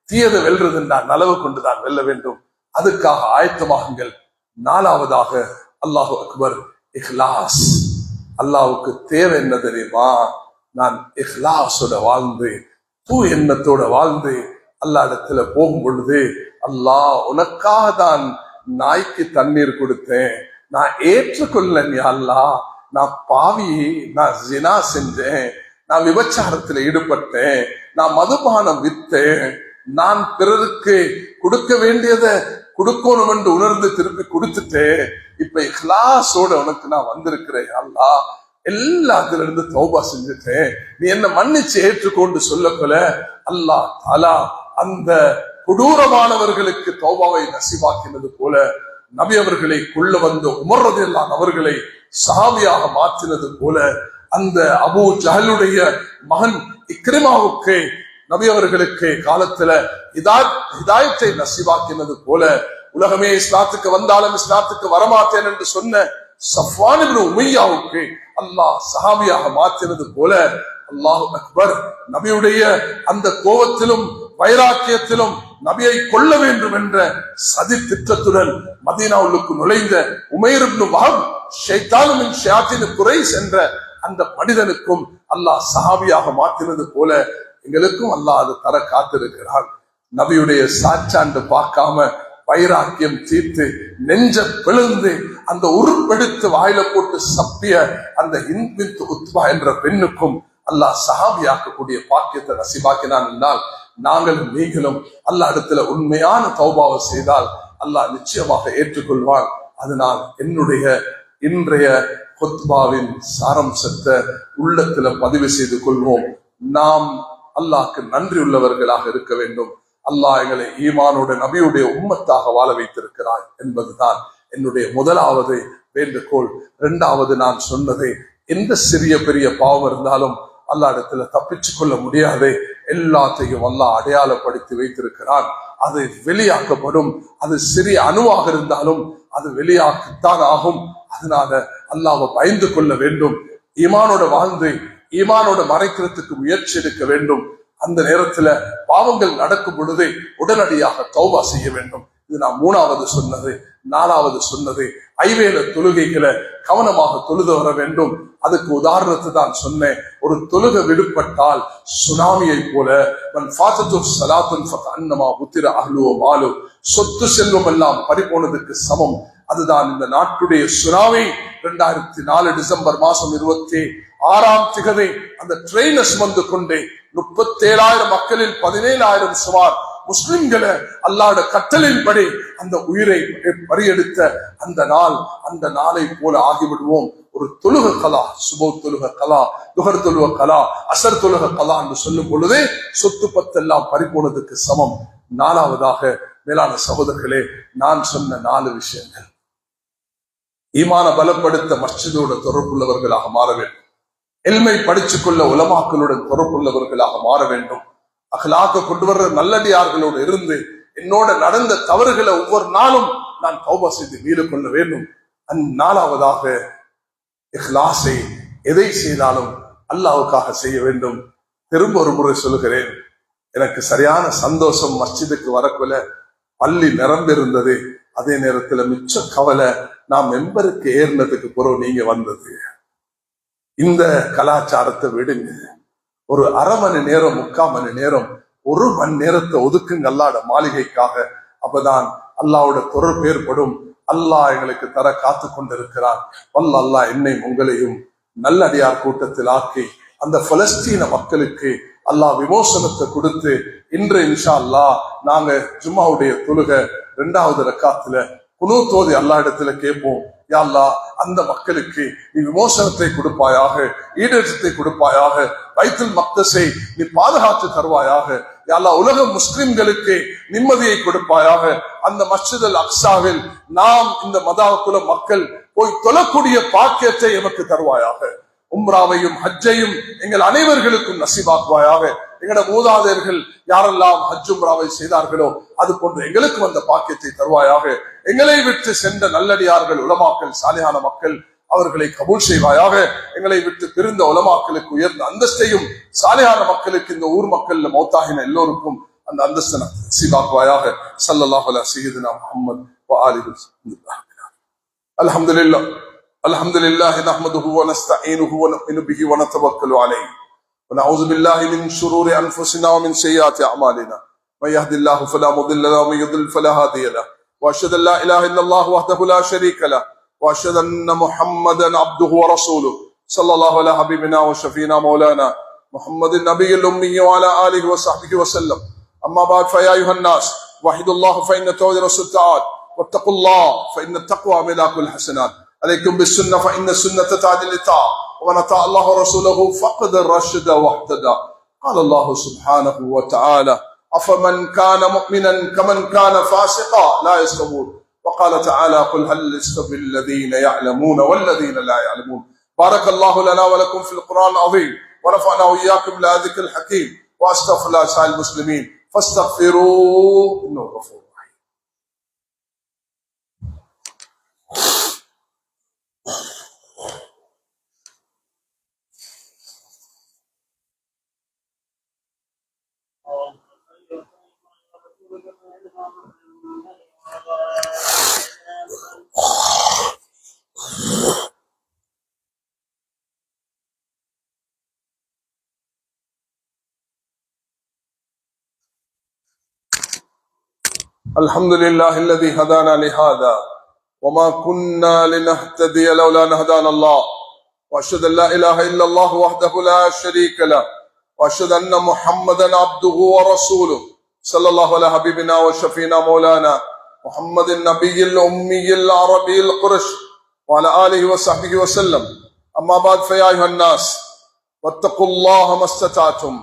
தீயதை வெல்றதுன்னா நலவு கொண்டுதான் வெல்ல வேண்டும். அதுக்காக ஆயத்தமாகுங்கள். நாலாவதாக அல்லாஹு அக்பர், இஹ்லாஸ். அல்லாஹ்வுக்கு தேவை என்ன தெரியுமா? நான் இஹ்லாஸோட வாழ்ந்து எண்ணத்தோட வாழ்ந்து அல்லா இடத்துல போகும் பொழுது, அல்லாஹ் உனக்காக தான் நாய்க்கு தண்ணீர் கொடுத்தேன், நான் ஏற்றுக்கொள்ளேன் யா அல்லாஹ், நான் பாவி, நான் ஜினா செஞ்சேன், நான் விபச்சாரத்துல ஈடுபட்டேன், நான் மதுபானம் வித்தேன், நான் பிறருக்கு கொடுக்க வேண்டியதை கொடுக்கணும் என்று உணர்ந்து திருப்பி கொடுத்துட்டேன், இப்ப இஹ்லாஸோட உனக்கு நான் வந்திருக்கிறேன் அல்லாஹ், எல்லாத்துல இருந்து தௌபா செஞ்சுட்டேன், நீ என்ன மன்னிச்சு ஏற்றுக்கொண்டு சொல்லப்போல அல்லாஹ் தஆலா அந்த கொடூரமானவர்களுக்கு தௌபாவை நசீபாக்கினது போல நபி அவர்களை கொள்ள வந்த உமர் ரலியல்லாஹு அவர்களை சஹாபியாக மாற்றினது போல அந்த அபூ ஜஹலுடைய மகன் இக்ரிமாவுக்கு நபி அவர்களுக்கு காலத்துல ஹிதாயத்தை நசீபாக்கினது போல உலகமே இஸ்லாத்துக்கு வந்தாலும் இஸ்லாத்துக்கு வரமாட்டேன் என்று சொன்ன சஃப்வான் இப்னு உமையாவுக்கு அல்லாஹ் சஹாபியாக மாற்றினது போல அல்லாஹு அக்பர், நபியுடைய அந்த கோபத்திலும் வைராக்கியத்திலும் நபியை கொல்ல வேண்டும் என்ற சதி திட்டத்துடன் மதீனாவுக்கு நுழைந்த உமைர் இப்னு வஹப் ஷைத்தானு மின் ஷயாத்தீன் குரைஷ் என்ற அந்த மனிதனுக்கும் அல்லாஹ் சஹாபியாக மாற்றினது போல எங்களுக்கும் அல்லாஹ் அது தர காத்திருக்கிறான். நபியுடைய சாட்சாண்டு பார்க்காம வைராக்கியம் தீர்த்து நெஞ்ச பிளந்து அந்த உருப்பெடுத்து வாயில போட்டு சப்பிய அந்த இன்பின் உத்பா என்ற பெண்ணுக்கும் அல்லாஹ் சஹாபியாக்கக்கூடிய பாக்கியத்தை நசீபாக்கினான் என்றால், நாங்களும் நீங்களும் அல்லாஹ் இடத்துல உண்மையான தௌபாவை செய்தால் அல்லாஹ் நிச்சயமாக ஏற்றுக்கொள்வான். அதனால் என்னுடைய இன்றைய குத்பாவின் சாரம்சத்தை உள்ளத்துல பதிவு செய்து கொள்வோம். நாம் அல்லாஹ்க்கு நன்றி உள்ளவர்களாக இருக்க வேண்டும். அல்லாஹ் எங்களை ஈமானோட நபியுடைய உம்மத்தாக வாழ வைத்திருக்கிறார் என்பதுதான் என்னுடைய முதலாவது வேண்டுகோள். இரண்டாவது, நான் சொன்னது, எந்த சிறிய பெரிய பாவம் இருந்தாலும் அல்லாஹ் இடத்துல தப்பிச்சு கொள்ள முடியாது, எல்லாத்தையும் அல்லாஹ் அடையாளப்படுத்தி வைத்திருக்கிறான். அது வெளியாக்கப்படும். அது சிறிய அணுவாக இருந்தாலும் அது வெளியாகத்தான் ஆகும். அதனால அல்லாஹ்வை பயந்து கொள்ள வேண்டும். ஈமானோட வாழ்ந்து ஈமானோட மறைக்கிறதுக்கு முயற்சி எடுக்க வேண்டும். அந்த நேரத்துல பாவங்கள் நடக்கும் பொழுது உடனடியாக தௌபா செய்ய வேண்டும். இது நான் மூணாவது சொன்னது. நாலாவது சொன்னது, ஐவேளை தொழுகைகளை கவனமாக தொழுது வர வேண்டும். அதுக்கு உதாரணத்தை தான் சொன்னேன். ஒரு தொழுகை விடுபட்டால் சுனாமியை போல சொத்து செல்வம் எல்லாம் பறிபோனதுக்கு சமம். அதுதான் இந்த நாட்டுடைய சுனாமி. 2004 டிசம்பர் மாசம் 26 அந்த ட்ரெயினை சுமந்து கொண்டே 37,000 மக்களில் 17,000 சுமார் முஸ்லிம்களை அல்லாஹ்வுடைய கட்டளையின்படி அந்த உயிரை பறியெடுத்த அந்த நாளை போல ஆகிவிடுவோம். ஒரு தொழுக கலா, சுப தொழுக கலா, துஹர் தொழுக கலா, அசர் தொழுக கலா என்று சொல்லும் பொழுதே சொத்து பத்தெல்லாம் பறிபோனதுக்கு சமம். நாலாவதாக, மேலான சகோதரர்களே, நான் சொன்ன 4 விஷயங்கள். ஈமான பலப்படுத்த மஸ்ஜிதோட தொடர்புள்ளவர்களாக மாற வேண்டும். எல்மை படிச்சுக் கொள்ள உலமாக்களுடன் தொடர்புள்ளவர்களாக மாற வேண்டும். அகலாக்க கொண்டு வர்ற நல்லடியார்களோடு இருந்து என்னோட நடந்த தவறுகளை ஒவ்வொரு நாளும் நான் தௌபா செய்து மீள கொள்ள வேண்டும். நாலாவதாக, இஹ்லாஸை எதை செய்தாலும் அல்லாஹ்வுக்காக செய்ய வேண்டும். திரும்ப ஒரு முறை சொல்லுகிறேன், எனக்கு சரியான சந்தோஷம் மஸ்ஜிதுக்கு வரக்குள்ள பள்ளி நிரம்பிருந்தது. அதே நேரத்துல மிச்ச கவலை நான் மெம்பருக்கு ஏறினதுக்கு பிறகு நீங்க வந்தது. இந்த கலாச்சாரத்தை விடுங்க. ஒரு அரை மணி நேரம், 3/4 மணி நேரம், 1 மணி நேரத்தை ஒதுக்குங்க அல்லாஹ்வுடைய மாளிகைக்காக. அப்பதான் அல்லாஹ்வோட தொடர்பு ஏற்படும். அல்லாஹ் எங்களுக்கு தர காத்து கொண்டிருக்கிறான். அல்லாஹ் என்னை உங்களையும் நல்லடியார் கூட்டத்தில் ஆக்கி அந்த பலஸ்தீன மக்களுக்கு அல்லாஹ் விமோசனத்தை கொடுத்து, இன்று இன்ஷா அல்லாஹ் நாங்க ஜும்மாவுடைய தொழுகை 2வது ரக்காத்துல குனூத் ஓதி அல்லாஹ் இடத்துல கேட்போம், யா அல்லாஹ் அந்த மக்களுக்கு நீ விமோசனத்தை கொடுப்பாயாக, ஈடேற்றத்தை கொடுப்பாயாக, பைத்துல் மக்தஸை நீ பாதுகாத்து தருவாயாக, யா அல்லாஹ் உலக முஸ்லிம்களுக்கு நிம்மதியை கொடுப்பாயாக, அந்த மஸ்ஜித் அல் அக்ஸாவில் நாம் இந்த மதாக்குல மக்கள் போய் தொழக்கூடிய பாக்கியத்தை எமக்கு தருவாயாக. உம்ராவையும் ஹஜ்ஜையும் எங்கள் அனைவர்களுக்கும் நசீபாக்குவாயாக. எங்களோட மூதாதையர்கள் யாரெல்லாம் ஹஜ் உம்ராவை செய்தார்களோ அது போன்று எங்களுக்கும் அந்த பாக்கியத்தை தருவாயாக. எங்களை விட்டு சென்ற நல்லடியார்கள், உலமாக்கள், சாலிஹான மக்கள், அவர்களை கபூல் செய்வாயாக. எங்களை விட்டு பிரிந்த உலமாக்களுக்கு உயர்ந்த அந்தஸ்தையும், சாலிஹான மக்களுக்கு, இந்த ஊர் மக்கள் மௌத்தாகின எல்லோருக்கும் அந்த அந்தஸ்தை நசீபாக்குவாயாக. ஸல்லல்லாஹு அலா சய்யிதினா முஹம்மத் வ ஆலிஹி வஸல்லம். அல்ஹம்துலில்லாஹ் அல்ஹம்துலில்லாஹி நஹ்மதுஹு வ நஸ்தஈனுஹு வ நு'மினு பிஹி வ நதவக்கலு அலைஹி வ நஊது பில்லாஹி மின் ஷுரூரி அன்ஃபுஸினா வ மின் ஸய்யிஆத்தி அஅமாலினா. மன் யஹ்தில்லாஹு ஃபலா முضل له ومن يضلل فلا هادي له واشهد ان لا اله الا الله وحده لا شريك له واشهد ان محمدا عبده ورسوله صلى الله على حبيبنا وشفينا مولانا محمد النبي الامي وعلى اله وصحبه وسلم. اما بعد فيا ايها الناس وحدوا الله فان توحيد الرسول تعالى واتقوا الله فان التقوى ملاك الحسنات. عليكم بالسنه فان السنه تعدل الطاعه ومن اطاع الله ورسوله فقد رشد واهتدى. قال الله سبحانه وتعالى أفمن كان مؤمنا كمن كان فاسقا لا يستوون. وقال تعالى قل هل يستوي الذين يعلمون والذين لا يعلمون. بارك الله لنا ولكم في القرآن العظيم ونفعنا وإياكم بذكر الحكيم وأستغفر الله سائر المسلمين فاستغفروه إنه غفور رحيم. الحمد لله الذي هدانا لهذا وما كنا لنهتدي لولا أن هدانا الله وأشهد أن لا إله إلا الله وحده لا شريك له وأشهد أن محمدا عبده ورسوله صلى الله على حبيبنا وشفينا مولانا محمد النبي الأمي العربي القرش وعلى آله وصحبه وسلم. أما بعد فيا أيها الناس واتقوا الله ما استطعتم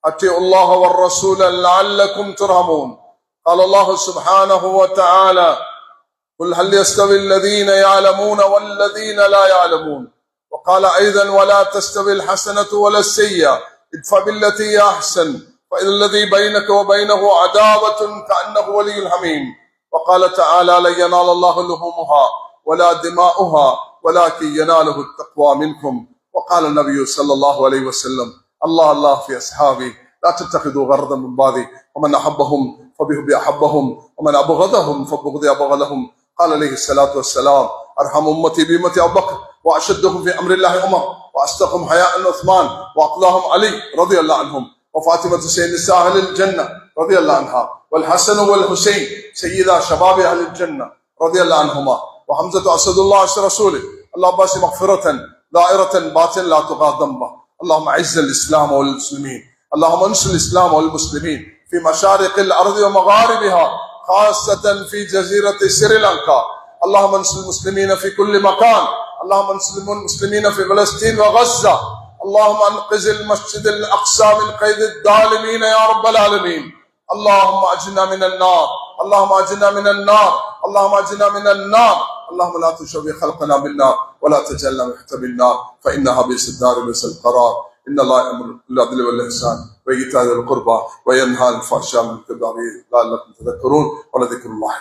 أطيعوا الله والرسول لعلكم ترحمون. قال الله سبحانه وتعالى قل هل يستوي الذين يعلمون والذين لا يعلمون. وقال أيضا ولا تستوي الحسنة ولا السيئة ادفع بالتي هي أحسن فإذا الذي بينك وبينه عداوة كأنه ولي حميم. وقال تعالى لن ينال الله لحومها ولا دماؤها ولكن يناله التقوى منكم. وقال النبي صلى الله عليه وسلم الله الله في أصحابي لا تتخذوا غرضا من بعدي ومن أحبهم فبحبي أحبهم ومن أبغضهم فبغضي أبغضهم. قال عليه الصلاة والسلام أرحم أمتي بأمتي أبو بكر وأشدهم في أمر الله عمر وأصدقهم حياء عثمان وأقلاهم علي رضي الله عنهم وفاطمة سيد نساء أهل الجنة رضي الله عنها والحسن والحسين سيدا شباب أهل الجنة رضي الله عنهما وحمزة أسد الله عز رسوله. الله باس مغفرة دائرة باطن لا تغاض ذنبه. اللهم أعز الإسلام والمسلمين اللهم انصر الإسلام والمسلمين في مشارق الأرض ومغاربها خاصة في جزيرة سريلانكا. اللهم انصر المسلمين في كل مكان. اللهم انصر المسلمين في فلسطين وغزة. اللهم انقذ المسجد الأقصى من قيد الظالمين يا رب العالمين. اللهم أجنا من النار اللهم أجنا من النار اللهم أجنا من النار. اللهم لا تشوي خلقنا بالنار ولا تجعلنا تحت بالنار فإنها بئس الدار بئس القرار. إن الله يأمر بالعدل والإحسان وإيتاء ذي القربى وينهى عن الفحشاء والمنكر والبغي لعلكم تذكرون ولذكر الله